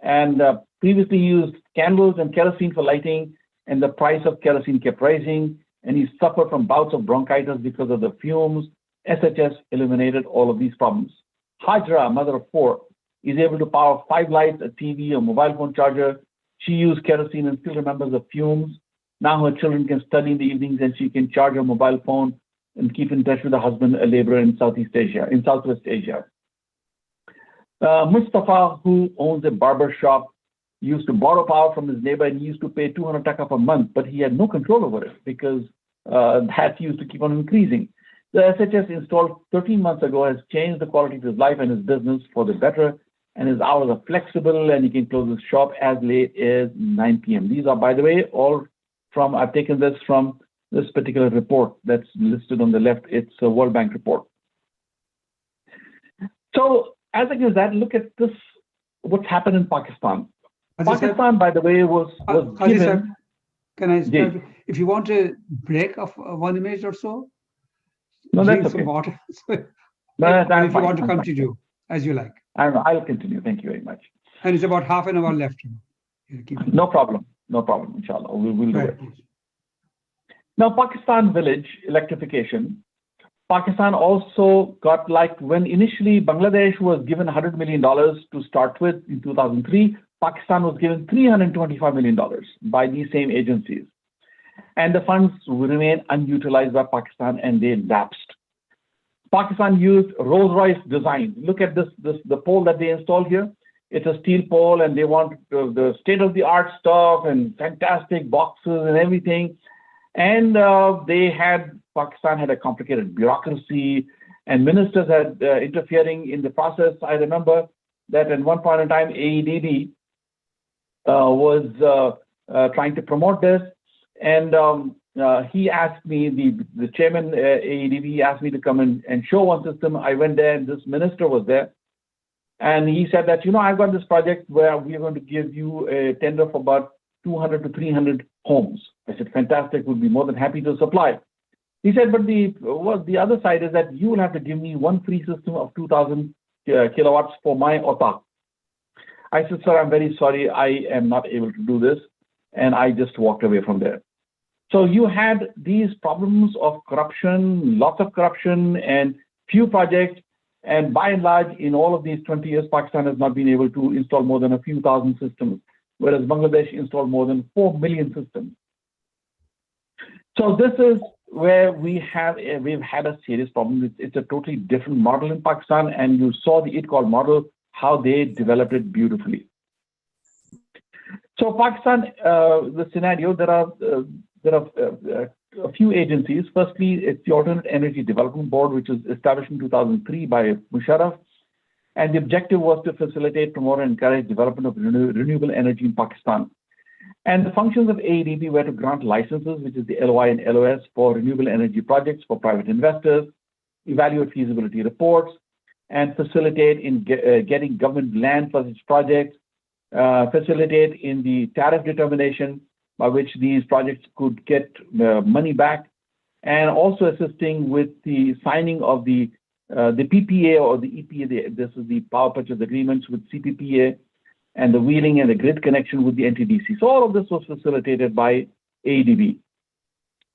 And previously he used candles and kerosene for lighting, and the price of kerosene kept rising, and he suffered from bouts of bronchitis because of the fumes. SHS eliminated all of these problems. Hajra, mother of 4, is able to power 5 lights, a TV, a mobile phone charger. She used kerosene and still remembers the fumes. Now her children can study in the evenings, and she can charge her mobile phone and keep in touch with her husband, a laborer in Southwest Asia. Mustafa, who owns a barber shop, used to borrow power from his neighbor, and he used to pay 200 taka per month, but he had no control over it because that used to keep on increasing. The SHS installed 13 months ago has changed the quality of his life and his business for the better, and his hours are flexible, and he can close his shop as late as 9 p.m. These are, by the way, all from, I've taken this from this particular report that's listed on the left. It's a World Bank report. So as against that, look at this, what's happened in Pakistan. Pakistan, by the way, was given. Can I start? If you want a break of 1 minute or so, no, that's drink okay. some water. No, if you want to continue, as you like. I'll continue. Thank you very much. And it's about half an hour left. No problem. No problem, inshallah. We'll do it. Please. Now, Pakistan village electrification. Pakistan also got, like, when initially Bangladesh was given $100 million to start with in 2003, Pakistan was given $325 million by these same agencies. And the funds remain unutilized by Pakistan, and they lapsed. Pakistan used Rolls-Royce design. Look at the pole that they installed here. It's a steel pole, and they want the state-of-the-art stuff and fantastic boxes and everything. And Pakistan had a complicated bureaucracy, and ministers had interfering in the process. I remember that at one point in time, AEDB was trying to promote this, and he asked me, the chairman, AEDB, asked me to come and show one system. I went there, and this minister was there, and he said that, I've got this project where we're going to give you a tender for about 200 to 300 homes. I said, fantastic, would be more than happy to supply. He said, but the other side is that you will have to give me one free system of 2,000 kilowatts for my otak. I said, sir, I'm very sorry, I am not able to do this. And I just walked away from there. So you had these problems of corruption, lots of corruption, and few projects. And by and large, in all of these 20 years, Pakistan has not been able to install more than a few thousand systems, whereas Bangladesh installed more than 4 million systems. So this is where we've had a serious problem. It's a totally different model in Pakistan, and you saw the ITCOL model, how they developed it beautifully. So Pakistan, the scenario, there are a few agencies. Firstly, it's the Alternate Energy Development Board, which was established in 2003 by Musharraf. And the objective was to facilitate, promote, and encourage development of renewable energy in Pakistan. And the functions of AEDB were to grant licenses, which is the LOI and LOS, for renewable energy projects for private investors, evaluate feasibility reports, and facilitate in getting government land for such projects, facilitate in the tariff determination by which these projects could get money back, and also assisting with the signing of the PPA or the EPA. This is the power purchase agreements with CPPA, and the wheeling and the grid connection with the NTDC. So all of this was facilitated by AEDB.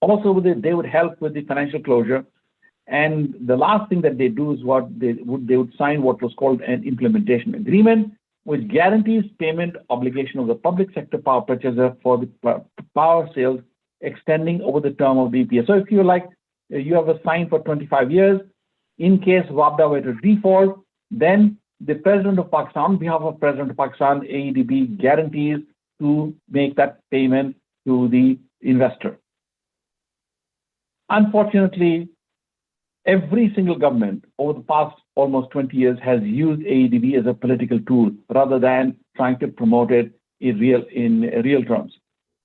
Also, they would help with the financial closure. And the last thing that they do is they would sign what was called an implementation agreement, which guarantees payment obligation of the public sector power purchaser for the power sales extending over the term of the EPA. So if you have a sign for 25 years, in case WAPDA were to default, then the President of Pakistan, on behalf of President of Pakistan, AEDB guarantees to make that payment to the investor. Unfortunately, every single government over the past almost 20 years has used AEDB as a political tool rather than trying to promote it in real terms.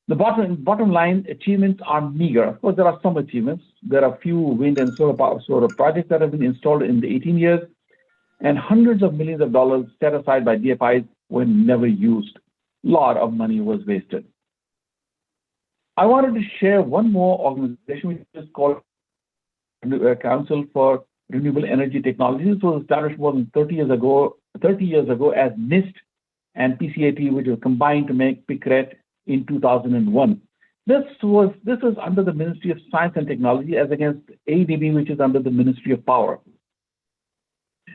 The bottom line achievements are meager. Of course, there are some achievements. There are few wind and solar projects that have been installed in the 18 years, and hundreds of millions of dollars set aside by DFIs were never used. A lot of money was wasted. I wanted to share one more organization which is called Council for Renewable Energy Technologies. This was established more than 30 years ago as NIST and PCAT, which was combined to make PICRET in 2001. This is under the Ministry of Science and Technology as against ADB, which is under the Ministry of Power.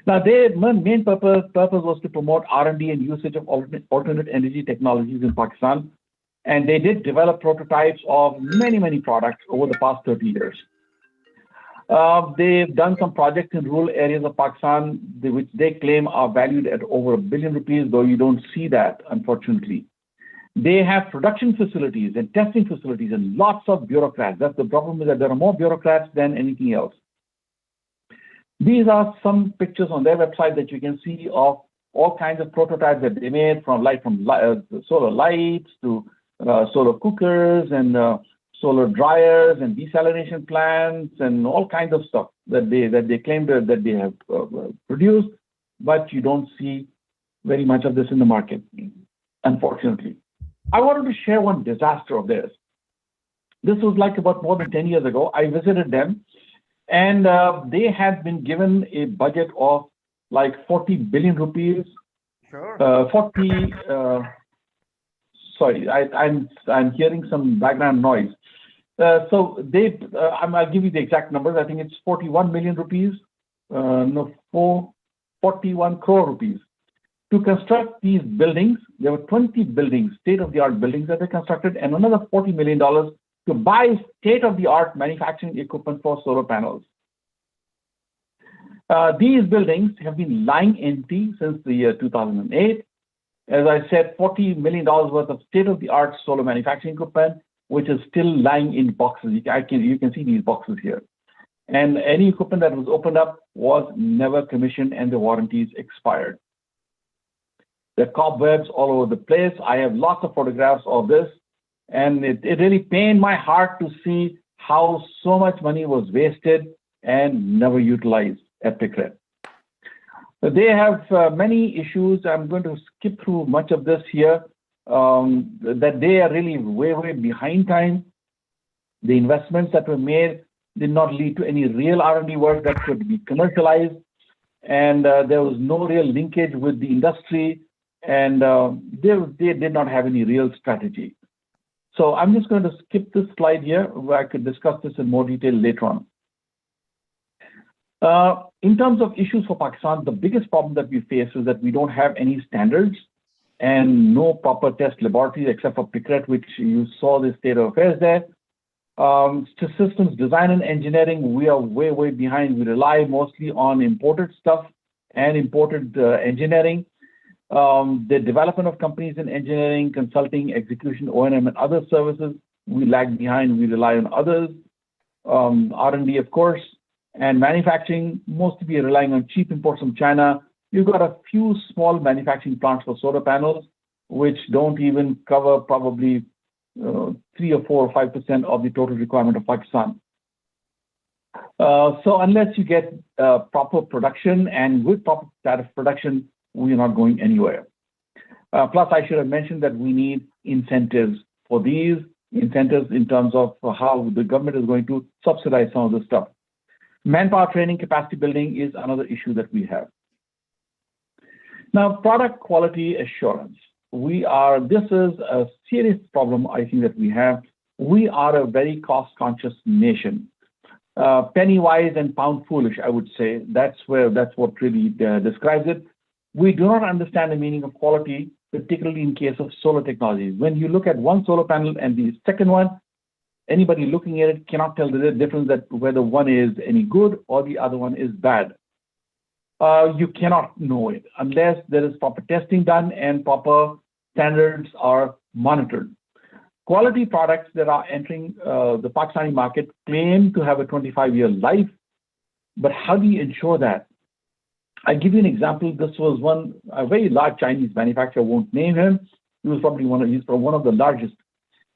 Now, their main purpose was to promote R&D and usage of alternate energy technologies in Pakistan. And they did develop prototypes of many products over the past 30 years. They've done some projects in rural areas of Pakistan, which they claim are valued at over ₹1 billion, though you don't see that, unfortunately. They have production facilities and testing facilities and lots of bureaucrats. That's the problem, is that there are more bureaucrats than anything else. These are some pictures on their website that you can see of all kinds of prototypes that they made, from solar lights to solar cookers and solar dryers and desalination plants and all kinds of stuff that they claim that they have produced, but you don't see very much of this in the market, unfortunately. I wanted to share one disaster of theirs. This was like about more than 10 years ago. I visited them, and they had been given a budget of like 40 billion rupees. Sure. Sorry, I'm hearing some background noise. So I'll give you the exact numbers. I think it's 41 million rupees, 41 crore rupees. To construct these buildings, there were 20 buildings, state-of-the-art buildings that they constructed, and another $40 million to buy state-of-the-art manufacturing equipment for solar panels. These buildings have been lying empty since the year 2008. As I said, $40 million worth of state-of-the-art solar manufacturing equipment, which is still lying in boxes. You can see these boxes here. And any equipment that was opened up was never commissioned, and the warranties expired. There are cobwebs all over the place. I have lots of photographs of this, and it really pained my heart to see how so much money was wasted and never utilized at PICRET. They have many issues. I'm going to skip through much of this here, that they are really way behind time. The investments that were made did not lead to any real R&D work that could be commercialized, and there was no real linkage with the industry, and they did not have any real strategy. So I'm just going to skip this slide here, where I could discuss this in more detail later on. In terms of issues for Pakistan, the biggest problem that we face is that we don't have any standards and no proper test laboratories except for PICRET, which you saw the state of affairs there. Systems design and engineering, we are way behind. We rely mostly on imported stuff and imported engineering. The development of companies in engineering, consulting, execution, O&M, and other services, we lag behind. We rely on others. R&D, of course, and manufacturing, mostly we are relying on cheap imports from China. You've got a few small manufacturing plants for solar panels, which don't even cover probably 3 or 4 or 5% of the total requirement of Pakistan. So unless you get proper production, and with proper tariff production, we are not going anywhere. Plus, I should have mentioned that we need incentives for these, incentives in terms of how the government is going to subsidize some of this stuff. Manpower training, capacity building is another issue that we have. Now, product quality assurance. This is a serious problem, I think, that we have. We are a very cost-conscious nation. Penny wise and pound foolish, I would say. That's what really describes it. We do not understand the meaning of quality, particularly in case of solar technologies. When you look at one solar panel and the second one, anybody looking at it cannot tell the difference that whether one is any good or the other one is bad. You cannot know it unless there is proper testing done and proper standards are monitored. Quality products that are entering the Pakistani market claim to have a 25-year life, but how do you ensure that? I give you an example. This was a very large Chinese manufacturer, won't name him. He's probably one of the largest.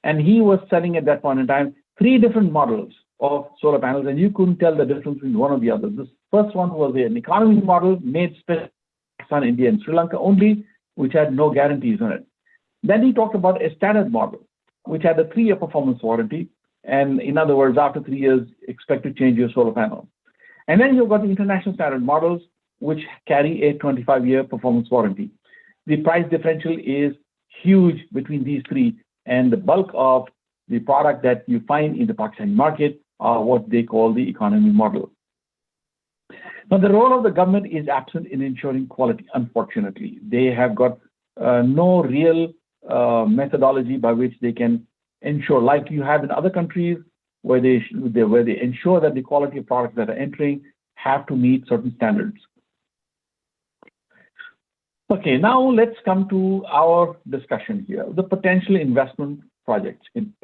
And he was selling at that point in time 3 different models of solar panels, and you couldn't tell the difference between one or the other. This first one was an economy model made specifically for Pakistan, India, and Sri Lanka only, which had no guarantees on it. Then he talked about a standard model, which had a 3-year performance warranty. And in other words, after 3 years, expect to change your solar panel. And then you've got the international standard models, which carry a 25-year performance warranty. The price differential is huge between these three, and the bulk of the product that you find in the Pakistani market are what they call the economy model. Now, the role of the government is absent in ensuring quality, unfortunately. They have got no real methodology by which they can ensure, like you have in other countries, where they ensure that the quality of products that are entering have to meet certain standards. Okay, now let's come to our discussion here, the potential investment projects in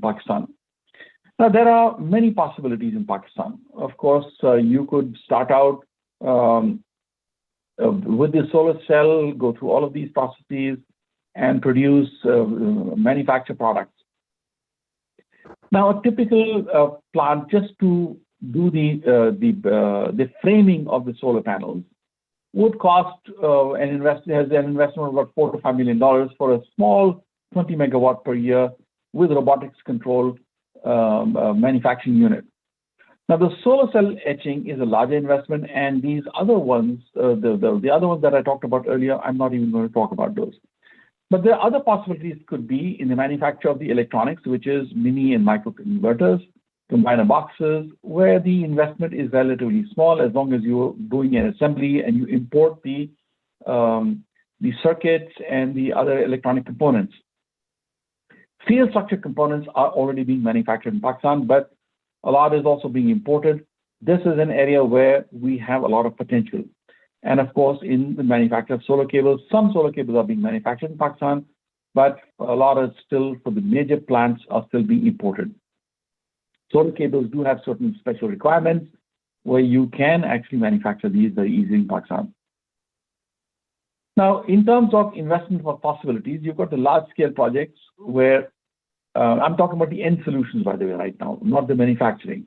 Pakistan. Now, there are many possibilities in Pakistan. Of course, you could start out with the solar cell, go through all of these processes, and produce manufacture products. Now, a typical plant, just to do the framing of the solar panels, would cost an investment of about $4 to $5 million for a small 20 megawatt per year with robotics controlled manufacturing unit. Now, the solar cell etching is a larger investment, and these other ones, the other ones that I talked about earlier, I'm not even going to talk about those. But there are other possibilities could be in the manufacture of the electronics, which is mini and microconverters, combiner boxes, where the investment is relatively small as long as you're doing an assembly and you import the circuits and the other electronic components. Steel structure components are already being manufactured in Pakistan, but a lot is also being imported. This is an area where we have a lot of potential. And of course, in the manufacture of solar cables, some solar cables are being manufactured in Pakistan, but a lot are still, for the major plants, are still being imported. Solar cables do have certain special requirements where you can actually manufacture these very easily in Pakistan. Now, in terms of investment for possibilities, you've got the large-scale projects where I'm talking about the end solutions, by the way, right now, not the manufacturing.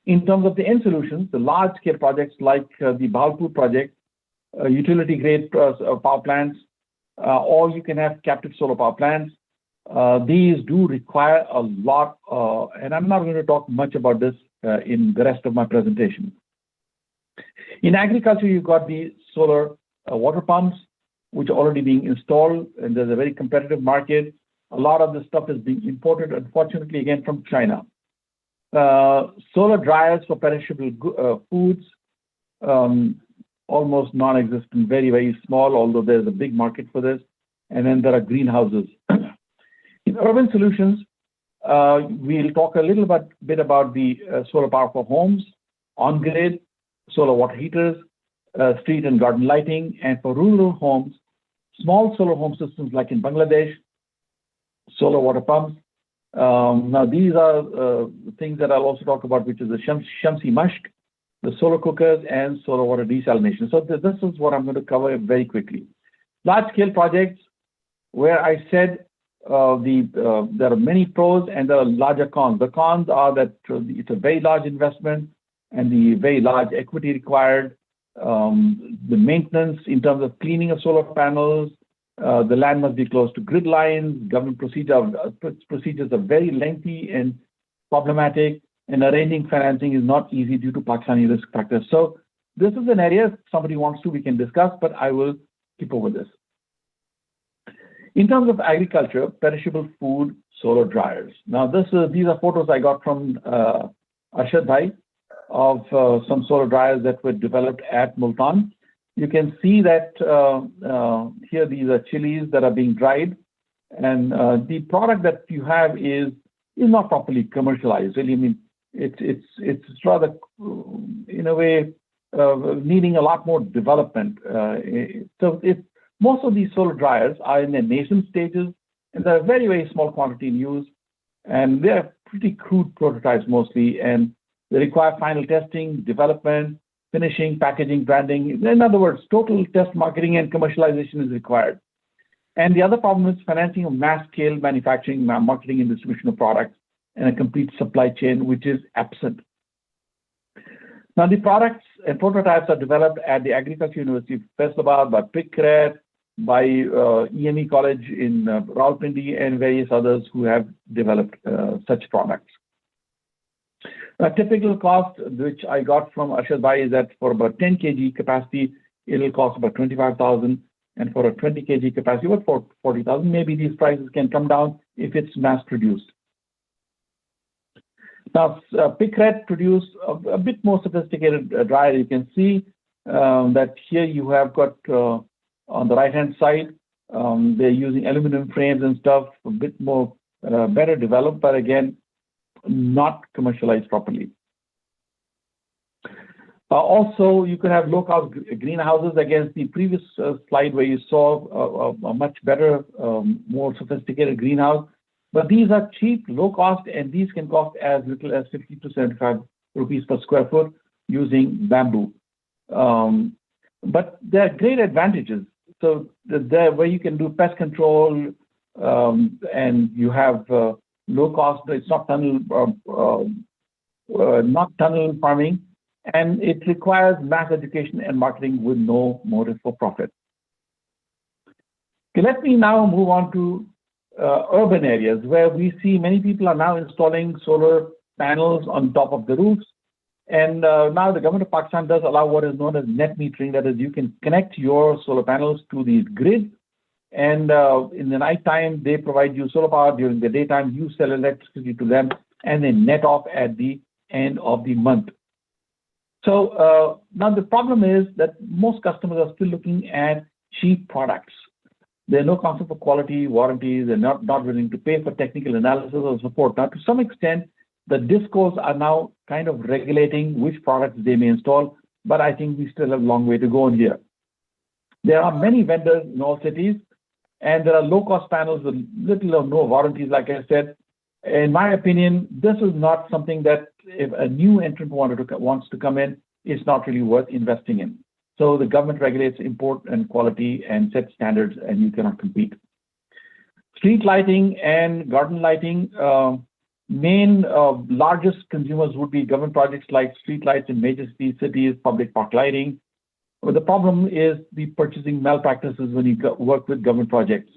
In terms of the end solutions, the large-scale projects like the Bahawalpur project, utility-grade power plants, or you can have captive solar power plants. These do require a lot, and I'm not going to talk much about this in the rest of my presentation. In agriculture, you've got the solar water pumps, which are already being installed, and there's a very competitive market. A lot of this stuff is being imported, unfortunately, again, from China. Solar dryers for perishable foods, almost non-existent, very, very small, although there's a big market for this. And then there are greenhouses. In urban solutions, we'll talk a little bit about the solar power for homes, on-grid, solar water heaters, street and garden lighting, and for rural homes, small solar home systems like in Bangladesh, solar water pumps. Now, these are things that I'll also talk about, which is the Shamsi Mashq, the solar cookers, and solar water desalination. So this is what I'm going to cover very quickly. Large-scale projects, where I said there are many pros and there are larger cons. The cons are that it's a very large investment and the very large equity required. The maintenance in terms of cleaning of solar panels, the land must be close to grid lines, government procedures are very lengthy and problematic, and arranging financing is not easy due to Pakistani risk factors. So this is an area, if somebody wants to, we can discuss, but I will skip over this. In terms of agriculture, perishable food, solar dryers. Now, these are photos I got from Arshad Bhai of some solar dryers that were developed at Multan. You can see that here these are chilies that are being dried, and the product that you have is not properly commercialized. Really, I mean, it's rather, in a way, needing a lot more development. Most of these solar dryers are in their nascent stages, and they're a very, very small quantity in use, and they're pretty crude prototypes mostly, and they require final testing, development, finishing, packaging, branding. In other words, total test marketing and commercialization is required. And the other problem is financing of mass-scale manufacturing, marketing, and distribution of products, and a complete supply chain, which is absent. Now, the products and prototypes are developed at the Agriculture University of Faisalabad, by PICRET, by EME College in Rawalpindi, and various others who have developed such products. A typical cost, which I got from Arshad Bhai, is that for about 10 kg capacity, it'll cost about 25,000, and for a 20 kg capacity, about 40,000. Maybe these prices can come down if it's mass produced. Now, Pickred produce a bit more sophisticated dryer. You can see that here you have got on the right-hand side, they're using aluminum frames and stuff, a bit more better developed, but again, not commercialized properly. Also, you can have low-cost greenhouses against the previous slide where you saw a much better, more sophisticated greenhouse. But these are cheap, low cost, and these can cost as little as 50 to 75 rupees per square foot using bamboo. But there are great advantages. So there, where you can do pest control, and you have low cost. It's not tunnel farming, and it requires mass education and marketing with no motive for profit. Okay, let me now move on to urban areas where we see many people are now installing solar panels on top of the roofs. And now the government of Pakistan does allow what is known as net metering. That is, you can connect your solar panels to the grid, and in the night time, they provide you solar power. During the daytime, you sell electricity to them, and they net off at the end of the month. So now the problem is that most customers are still looking at cheap products. There's no concept of quality, warranties. They're not willing to pay for technical analysis or support. Now, to some extent, the DISCOs are now kind of regulating which products they may install, but I think we still have a long way to go in here. There are many vendors in all cities, and there are low-cost panels with little or no warranties, like I said. In my opinion, this is not something that if a new entrant wants to come in, it's not really worth investing in. So the government regulates import and quality and sets standards, and you cannot compete. Street lighting and garden lighting, main largest consumers would be government projects like street lights in major cities, public park lighting. But the problem is the purchasing malpractices when you work with government projects.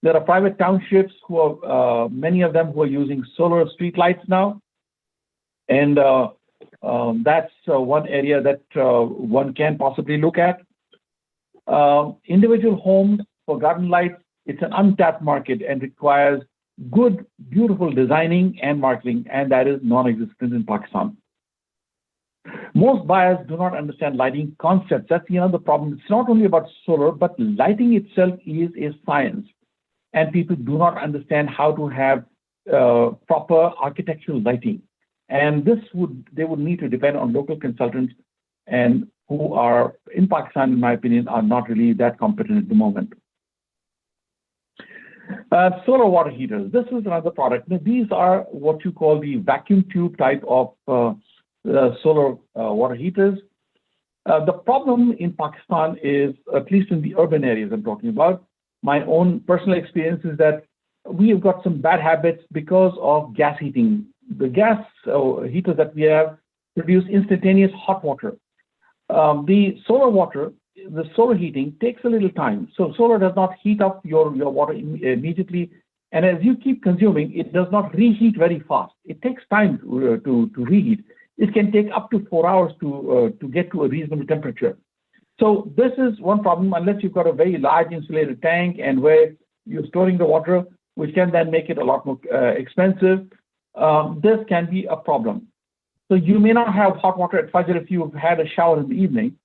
There are private townships who are, many of them who are using solar street lights now. And that's one area that one can possibly look at. Individual homes for garden lights, it's an untapped market and requires good, beautiful designing and marketing, and that is non-existent in Pakistan. Most buyers do not understand lighting concepts. That's the other problem. It's not only about solar, but lighting itself is a science, and people do not understand how to have proper architectural lighting. And they would need to depend on local consultants, and who are in Pakistan, in my opinion, are not really that competent at the moment. Solar water heaters. This is another product. Now, these are what you call the vacuum tube type of solar water heaters. The problem in Pakistan is, at least in the urban areas I'm talking about, my own personal experience is that we have got some bad habits because of gas heating. The gas heaters that we have produce instantaneous hot water. The solar heating takes a little time. So solar does not heat up your water immediately. And as you keep consuming, it does not reheat very fast. It takes time to reheat. It can take up to 4 hours to get to a reasonable temperature. So this is one problem, unless you've got a very large insulated tank and where you're storing the water, which can then make it a lot more expensive. This can be a problem. So you may not have hot water at Fajr if you've had a shower in the evening.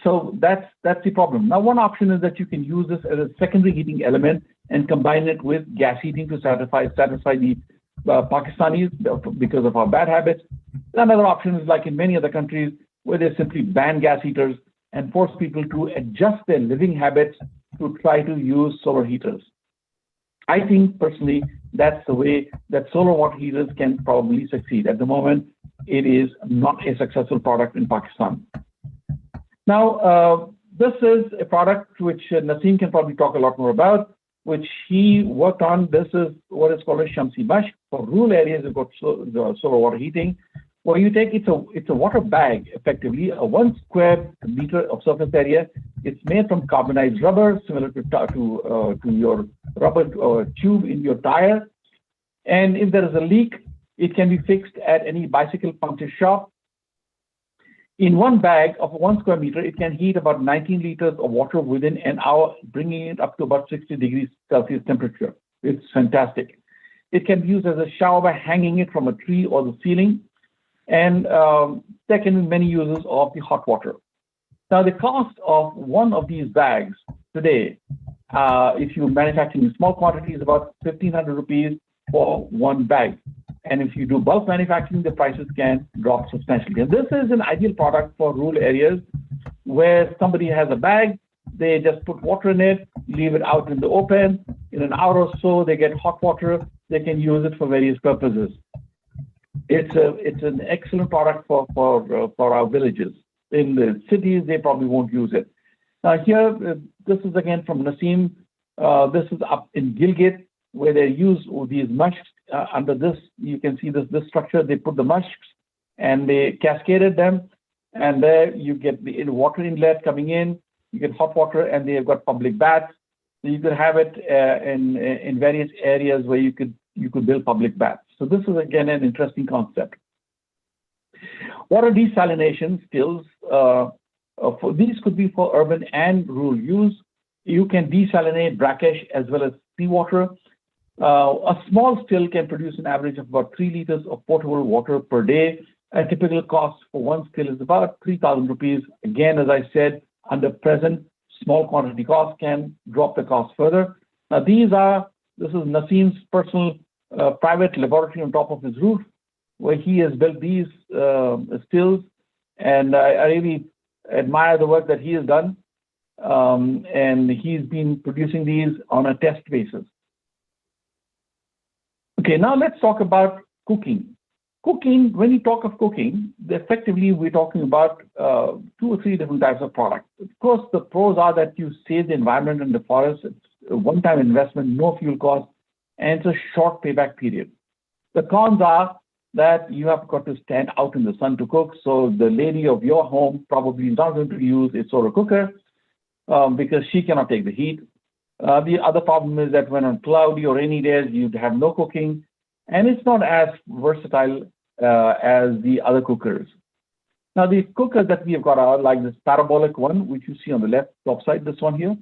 So that's the problem. Now, one option is that you can use this as a secondary heating element and combine it with gas heating to satisfy the Pakistanis because of our bad habits. Another option is like in many other countries where they simply ban gas heaters and force people to adjust their living habits to try to use solar heaters. I think personally that's the way that solar water heaters can probably succeed. At the moment, it is not a successful product in Pakistan. Now, this is a product which Naseem can probably talk a lot more about, which he worked on. This is what is called a Shamsi Mashq. For rural areas, you've got solar water heating, where you take, it's a water bag, effectively, a 1 square meter of surface area. It's made from carbonized rubber, similar to your rubber tube in your tire. And if there is a leak, It can be fixed at any bicycle puncture shop. In one bag of 1 square meter, it can heat about 19 liters of water within an hour, bringing it up to about 60 degrees Celsius temperature. It's fantastic. It can be used as a shower by hanging it from a tree or the ceiling. And there can be many uses of the hot water. Now, the cost of one of these bags today, if you manufacture in small quantities, is about 1,500 rupees for one bag. And if you do bulk manufacturing, the prices can drop substantially. And this is an ideal product for rural areas where somebody has a bag, they just put water in it, leave it out in the open. In an hour or so, they get hot water. They can use it for various purposes. It's an excellent product for our villages. In the cities, they probably won't use it. Now here, this is again from Naseem. This is up in Gilgit, where they use these musks. Under this, you can see this structure. They put the musks and they cascaded them, and there you get the water inlet coming in. You get hot water, and they have got public baths. So you could have it in various areas where you could build public baths. So this is again an interesting concept. Water desalination skills. These could be for urban and rural use. You can desalinate brackish as well as seawater. A small still can produce an average of about 3 liters of potable water per day. A typical cost for one still is about 3,000 rupees. Again, as I said, under present small quantity cost can drop the cost further. Now this is Naseem's personal private laboratory on top of his roof, where he has built these stills, and I really admire the work that he has done. And he's been producing these on a test basis. Okay, now let's talk about cooking. Cooking, when you talk of cooking, effectively we're talking about 2 or 3 different types of products. Of course, the pros are that you save the environment and the forest. It's a one-time investment, no fuel cost, and it's a short payback period. The cons are that you have got to stand out in the sun to cook. So the lady of your home probably is not going to use a solar cooker because she cannot take the heat. The other problem is that when on cloudy or rainy days, you'd have no cooking, and it's not as versatile as the other cookers. Now, the cookers that we have got are like this parabolic one, which you see on the left top side, this one here.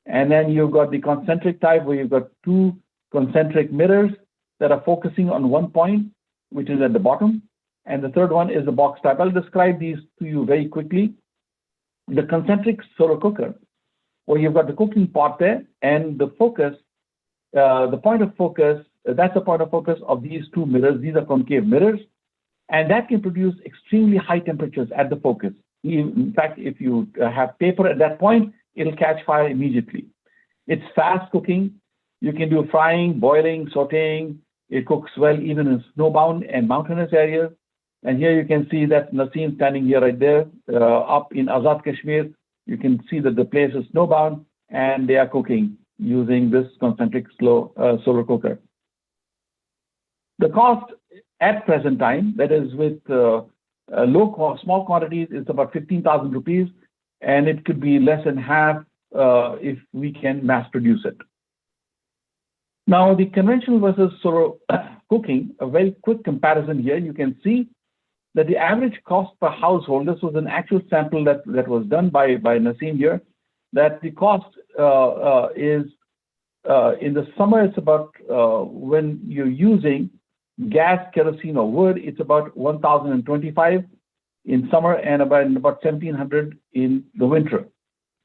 And then you've got the concentric type, where you've got 2 concentric mirrors that are focusing on one point, which is at the bottom. And the third one is the box type. I'll describe these to you very quickly. The concentric solar cooker, where you've got the cooking pot there, and the focus, the point of focus, that's the point of focus of these 2 mirrors. These are concave mirrors, and that can produce extremely high temperatures at the focus. In fact, if you have paper at that point, it'll catch fire immediately. It's fast cooking. You can do frying, boiling, sauteing. It cooks well even in snowbound and mountainous areas. And here you can see that Naseem standing here right there, up in Azad Kashmir. You can see that the place is snowbound, and they are cooking using this concentric solar cooker. The cost at present time, that is with small quantities, is about 15,000 rupees, and it could be less than half if we can mass produce it. Now, the conventional versus solar cooking, a very quick comparison here, you can see that the average cost per household, this was an actual sample that was done by Naseem here, that the cost is, in the summer, it's about, when you're using gas, kerosene, or wood, it's about 1,025 in summer and about 1,700 in the winter.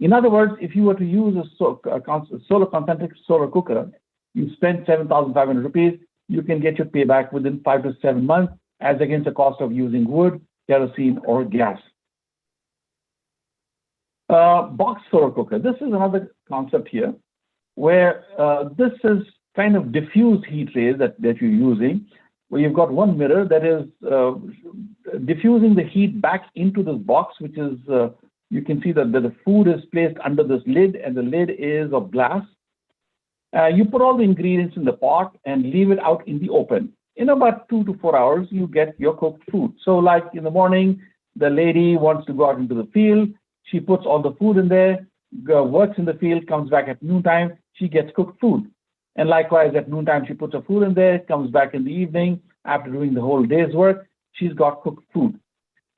In other words, if you were to use a solar concentric solar cooker, you spend 7,500 rupees, you can get your payback within 5 to 7 months, as against the cost of using wood, kerosene, or gas. Box solar cooker. This is another concept here, where this is kind of diffuse heat rays that you're using, where you've got one mirror that is diffusing the heat back into this box, which is, you can see that the food is placed under this lid, and the lid is of glass. You put all the ingredients in the pot and leave it out in the open. In about 2 to 4 hours, you get your cooked food. So like in the morning, the lady wants to go out into the field. She puts all the food in there, works in the field, comes back at noontime, she gets cooked food. And likewise, at noontime, she puts her food in there, comes back in the evening. after doing the whole day's work, she's got cooked food.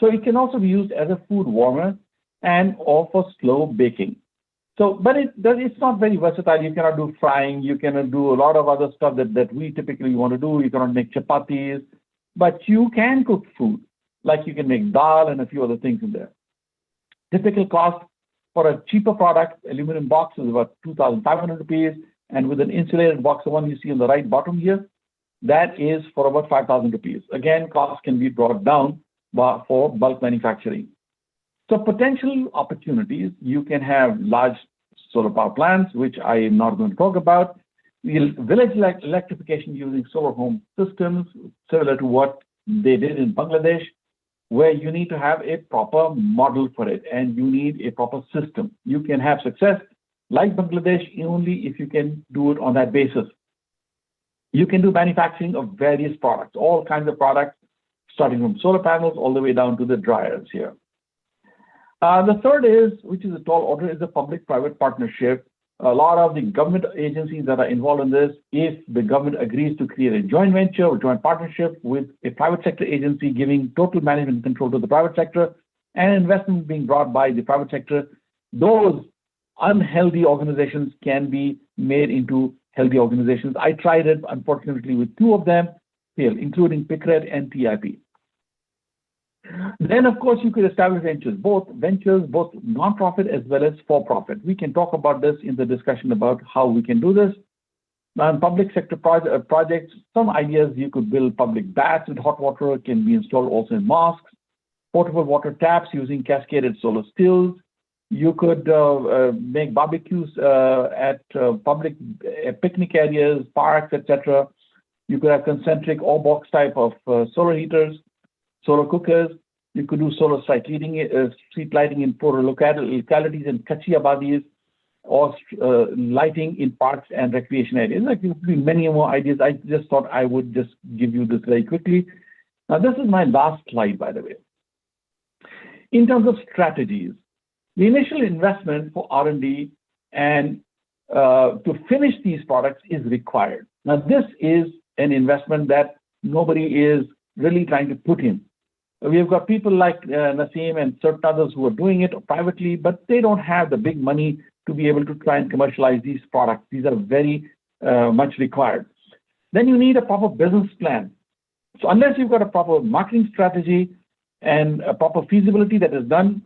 So it can also be used as a food warmer and or for slow baking. So, but it's not very versatile. You cannot do frying. You cannot do a lot of other stuff that we typically want to do. You cannot make chapatis, but you can cook food. Like you can make dal and a few other things in there. Typical cost for a cheaper product, aluminum box, is about 2,500 rupees. And with an insulated box, the one you see on the right bottom here, that is for about 5,000 rupees. Again, cost can be brought down for bulk manufacturing. So potential opportunities, you can have large solar power plants, which I am not going to talk about. Village electrification using solar home systems, similar to what they did in Bangladesh, where you need to have a proper model for it and you need a proper system. You can have success like Bangladesh only if you can do it on that basis. You can do manufacturing of various products, all kinds of products, starting from solar panels all the way down to the dryers here. The third is, which is a tall order, is a public-private partnership. A lot of the government agencies that are involved in this, if the government agrees to create a joint venture or joint partnership with a private sector agency, giving total management control to the private sector and investment being brought by the private sector, those unhealthy organizations can be made into healthy organizations. I tried it, unfortunately, with two of them, failed, including PICRED and TIP. Then, of course, you could establish both non-profit as well as for-profit. We can talk about this in the discussion about how we can do this. Now, in public sector projects, some ideas, you could build public baths with hot water, can be installed also in mosques, portable water taps using cascaded solar stills. You could make barbecues at public picnic areas, parks, etc. You could have concentric or box type of solar heaters, solar cookers. You could do solar street lighting in poorer localities and kachi abadis, or lighting in parks and recreation areas. There could be many more ideas. I just thought I would just give you this very quickly. Now, this is my last slide, by the way. In terms of strategies, the initial investment for R&D and to finish these products is required. Now, this is an investment that nobody is really trying to put in. We've got people like Naseem and certain others who are doing it privately, but they don't have the big money to be able to try and commercialize these products. These are very much required. Then you need a proper business plan. So unless you've got a proper marketing strategy and a proper feasibility that is done,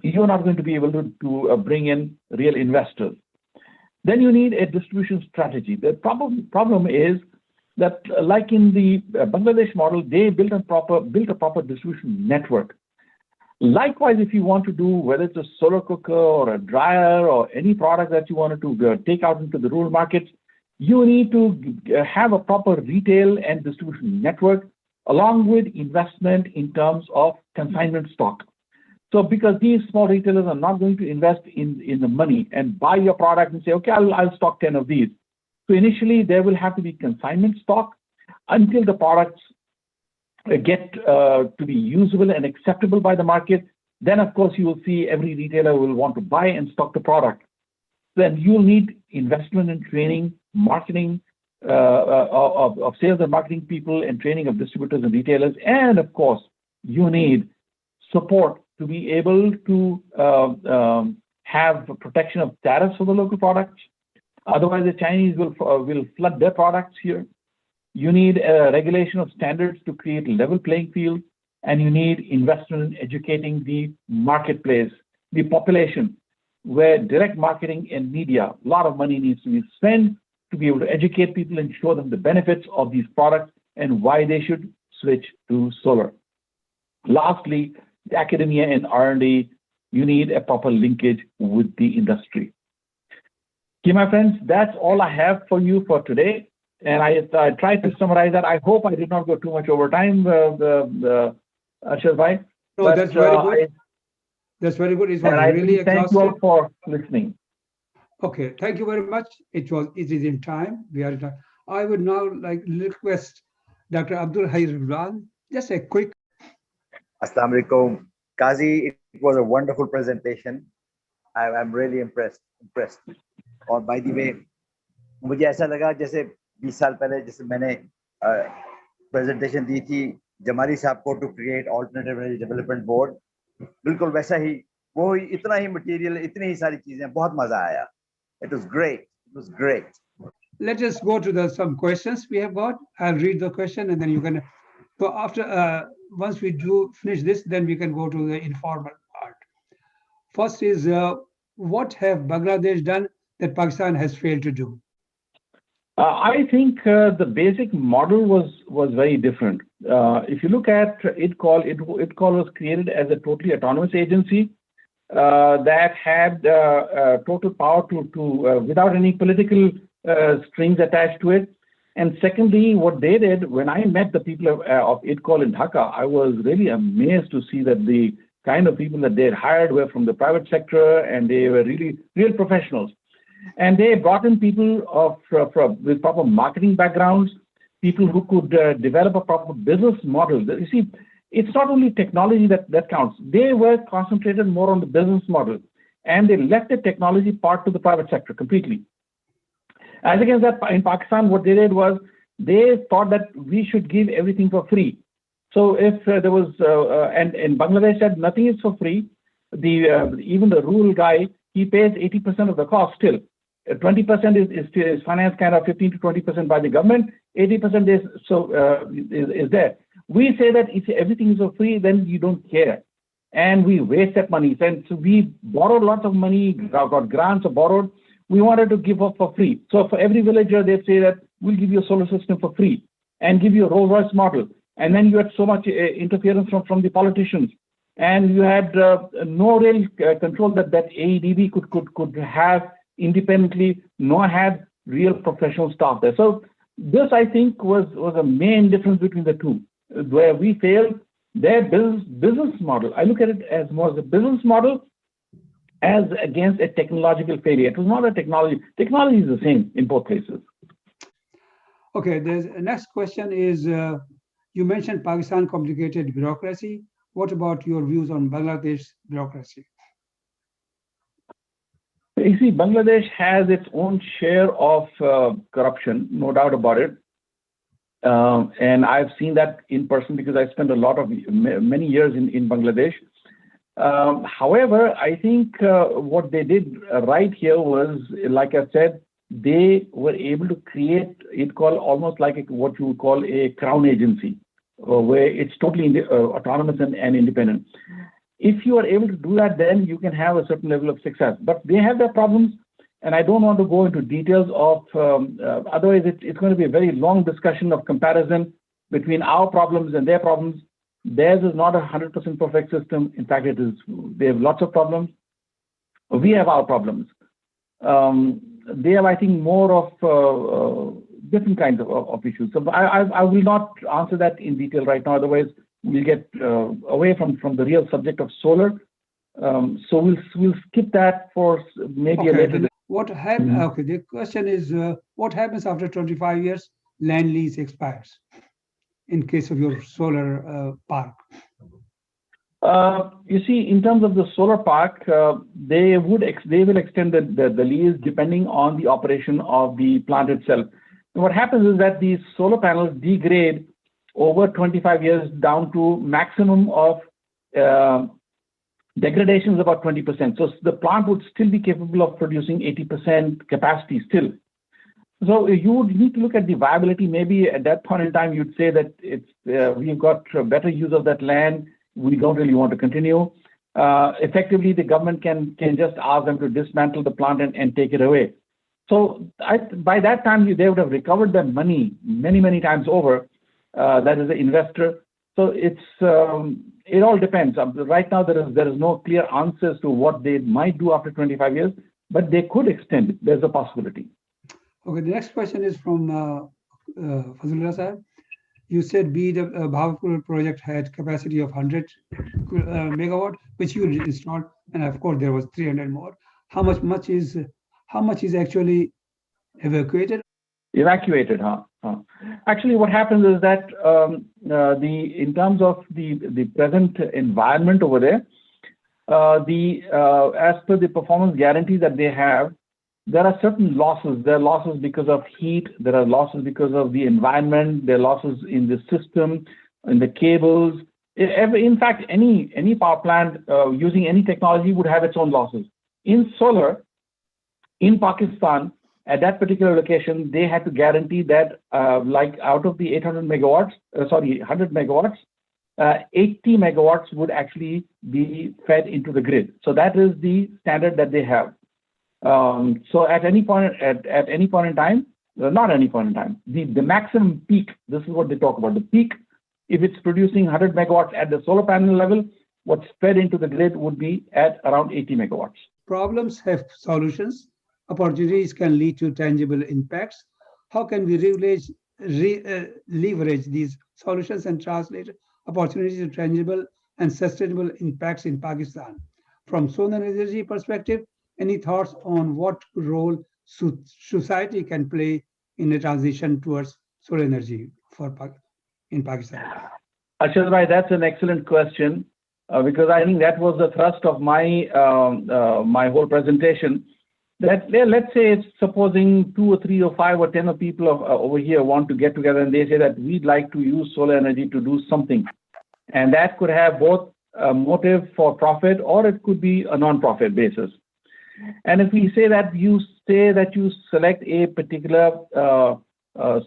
you're not going to be able to bring in real investors. Then you need a distribution strategy. The problem is that, like in the Bangladesh model, they built a proper distribution network. Likewise, if you want to do, whether it's a solar cooker or a dryer or any product that you wanted to take out into the rural markets, you need to have a proper retail and distribution network, along with investment in terms of consignment stock. So because these small retailers are not going to invest in the money and buy your product and say, okay, I'll stock 10 of these. So initially, there will have to be consignment stock until the products get to be usable and acceptable by the market. Then, of course, you will see every retailer will want to buy and stock the product. Then you'll need investment in training, marketing of sales and marketing people, and training of distributors and retailers. And, of course, you need support to be able to have protection of tariffs for the local products. Otherwise, the Chinese will flood their products here. You need a regulation of standards to create a level playing field, and you need investment in educating the marketplace, the population, where direct marketing and media, a lot of money needs to be spent to be able to educate people and show them the benefits of these products and why they should switch to solar. Lastly, the academia and R&D, you need a proper linkage with the industry. Okay, my friends, that's all I have for you for today. And I tried to summarize that. I hope I did not go too much over time, Arshad Bhai. No, but, that's very good. That's very good. It was really exhaustive. Thank you all for listening. Okay, thank you very much. It is in time. We are in time. I would now like to request Dr. Abdul Hayy Ridwan, just a quick. Assalamu alaikum. Kazi, it was a wonderful presentation. I'm really impressed. और by the way, मुझे ऐसा लगा जैसे 20 साल पहले जैसे मैंने presentation दी थी जमाली साहब को to create alternative energy development board, बिल्कुल वैसा ही, वो इतना ही material, इतनी ही सारी चीजें, बहुत मजा आया. It was great. It was great. Let us go to some questions we have got. I'll read the question and then you can. So after once we do finish this, then we can go to the informal part. First is what have Bangladesh done that Pakistan has failed to do? I think the basic model was very different. If you look at IDCOL, IDCOL was created as a totally autonomous agency that had total power to without any political strings attached to it. And secondly, what they did, when I met the people of IDCOL in Dhaka, I was really amazed to see that the kind of people that they had hired were from the private sector, and they were really real professionals. And they brought in people with proper marketing backgrounds, people who could develop a proper business model. You see, it's not only technology that counts. They were concentrated more on the business model, and they left the technology part to the private sector completely. As against that, in Pakistan, what they did was they thought that we should give everything for free. So if there was, and in Bangladesh said nothing is for free. Even the rural guy, he pays 80% of the cost still. 20% is financed kind of 15 to 20% by the government. 80% is there. We say that if everything is for free, then you don't care, and we waste that money. And so we borrowed lots of money, got grants or borrowed. We wanted to give up for free. So for every villager, they'd say that we'll give you a solar system for free and give you a Rolls Royce model. And then you had so much interference from the politicians, and you had no real control that AEDB could have independently, nor had real professional staff there. So this, I think, was a main difference between the two, where we failed. Their business model, I look at it as more as a business model as against a technological failure. It was not a technology. Technology is the same in both places. Okay, the next question is, you mentioned Pakistan complicated bureaucracy. What about your views on Bangladesh bureaucracy? You see, Bangladesh has its own share of corruption, no doubt about it. And I've seen that in person because I spent many years in Bangladesh. However, I think what they did right here was, like I said, they were able to create almost like what you would call a crown agency, where it's totally autonomous and independent. If you are able to do that, then you can have a certain level of success. But they have their problems, and I don't want to go into details of, otherwise it's going to be a very long discussion of comparison between our problems and their problems. Theirs is not a 100% perfect system. In fact, they have lots of problems. We have our problems. They have, I think, more of different kinds of issues. So I will not answer that in detail right now. Otherwise, we'll get away from the real subject of solar. So we'll skip that for maybe a later. What happens? Okay, the question is, what happens after 25 years land lease expires in case of your solar park? You see, in terms of the solar park, they will extend the lease depending on the operation of the plant itself. And what happens is that these solar panels degrade over 25 years down to maximum of degradation is about 20%. So the plant would still be capable of producing 80% capacity still. So you would need to look at the viability. Maybe at that point in time, you'd say that we've got better use of that land. We don't really want to continue. Effectively, the government can just ask them to dismantle the plant and take it away. So by that time, they would have recovered their money many times over. That is the investor. So it all depends. Right now, there is no clear answers to what they might do after 25 years, but they could extend it. There's a possibility. Okay, the next question is from Fazlullah Sahib. You said the Bhavatpur project had capacity of 100 megawatt, which you installed, and of course there was 300 more. How much is actually evacuated? Evacuated, huh? Actually, what happens is that in terms of the present environment over there, as per the performance guarantee that they have, there are certain losses. There are losses because of heat. There are losses because of the environment. There are losses in the system, in the cables. In fact, any power plant using any technology would have its own losses. In solar, in Pakistan, at that particular location, they had to guarantee that like out of the 100 megawatts, 80 megawatts would actually be fed into the grid. So that is the standard that they have. So at any point in time, not any point in time, the maximum peak, this is what they talk about, the peak, if it's producing 100 megawatts at the solar panel level, what's fed into the grid would be at around 80 megawatts. Problems have solutions. Opportunities can lead to tangible impacts. How can we leverage these solutions and translate opportunities to tangible and sustainable impacts in Pakistan? From solar energy perspective, any thoughts on what role society can play in the transition towards solar energy in Pakistan? Arshad bhai, that's an excellent question because I think that was the thrust of my my whole presentation. That let's say it's supposing 2 or 3 or 5 or 10 of people over here want to get together and they say that we'd like to use solar energy to do something, and that could have both a motive for profit or it could be a non-profit basis. And if we say that you select a particular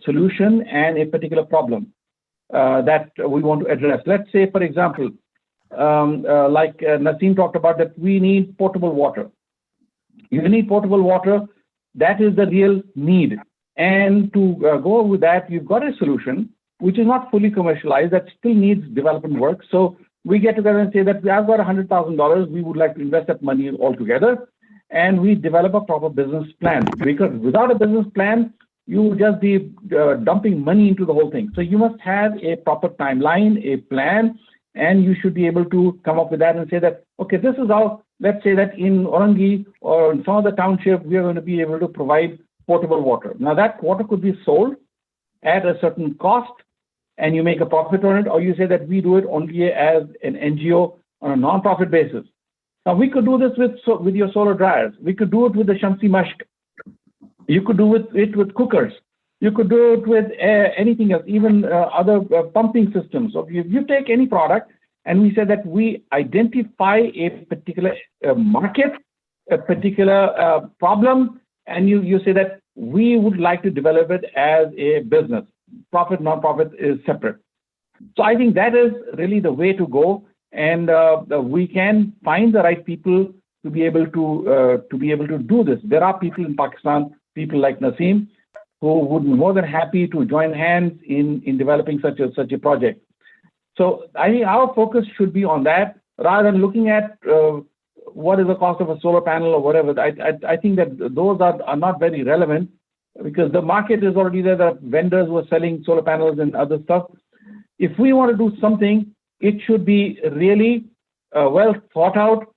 solution and a particular problem that we want to address. Let's say, for example, like Naseem talked about, that we need potable water. You need potable water. That is the real need. And to go with that, you've got a solution which is not fully commercialized, that still needs development work. So we get together and say that I've got $100,000. We would like to invest that money altogether. And we develop a proper business plan. Because without a business plan, you will just be dumping money into the whole thing. So you must have a proper timeline, a plan, and you should be able to come up with that and say that, okay, this is how, let's say that in Orangi or in some of the township, we are going to be able to provide potable water. Now that water could be sold at a certain cost and you make a profit on it, or you say that we do it only as an NGO on a non-profit basis. Now we could do this with your solar dryers. We could do it with the Shamsi Mashk. You could do it with cookers. You could do it with anything else, even other pumping systems. So if you take any product and we say that we identify a particular market, a particular problem, and you say that we would like to develop it as a business. Profit, non-profit is separate. So I think that is really the way to go, and we can find the right people to be able to do this. There are people in Pakistan, people like Naseem, who would be more than happy to join hands in developing such a project. So I think our focus should be on that rather than looking at what is the cost of a solar panel or whatever. I think that those are not very relevant because the market is already there. There are vendors who are selling solar panels and other stuff. If we want to do something, it should be really well thought out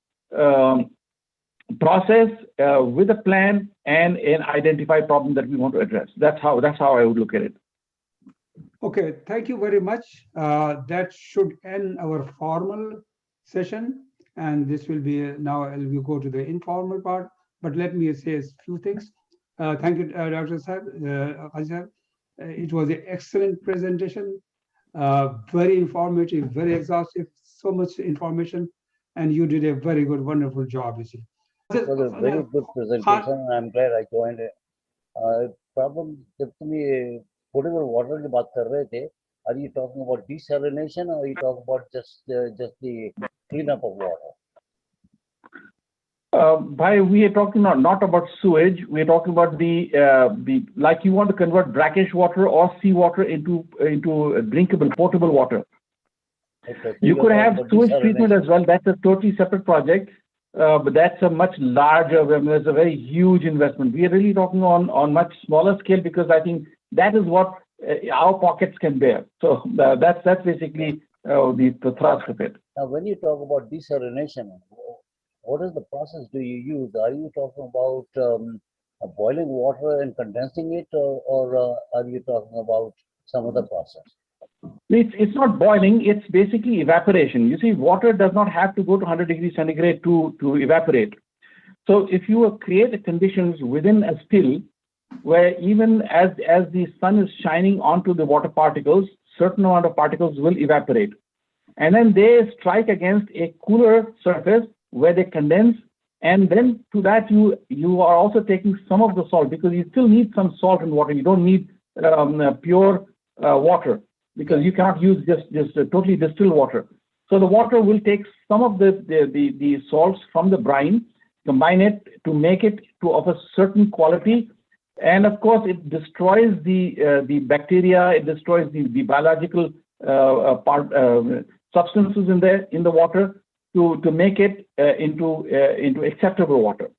process with a plan and an identified problem that we want to address. That's how I would look at it. Okay, thank you very much. That should end our formal session, and this will be now we'll go to the informal part. But let me say a few things. Thank you, Dr. Saab. It was an excellent presentation, very informative, very exhaustive, so much information, and you did a very good, wonderful job, you see. It was a very good presentation. I'm glad I joined it. Problem, जब तुम ये potable water की बात कर रहे थे, are you talking about desalination or are you talking about just the cleanup of water? We are talking not about sewage. We are talking about the like you want to convert brackish water or seawater into drinkable potable water. Okay, so you could have sewage treatment as well. That's a totally separate project. But that's a much larger, there's a very huge investment. We are really talking on much smaller scale because I think that is what our pockets can bear. So that's basically the thrust of it. Now, when you talk about desalination, what is the process do you use? Are you talking about boiling water and condensing it, or are you talking about some other process? It's not boiling, it's basically evaporation. You see, water does not have to go to 100 degrees centigrade to evaporate. So if you create the conditions within a still, where even as the sun is shining onto the water particles, certain amount of particles will evaporate. And then they strike against a cooler surface where they condense. And then to that, you are also taking some of the salt, because you still need some salt in water. You don't need pure water, because you cannot use just totally distilled water. So the water will take some of the salts from the brine, combine it to make it of a certain quality. And of course, it destroys the bacteria, it destroys the biological substances in the water to make it into acceptable water.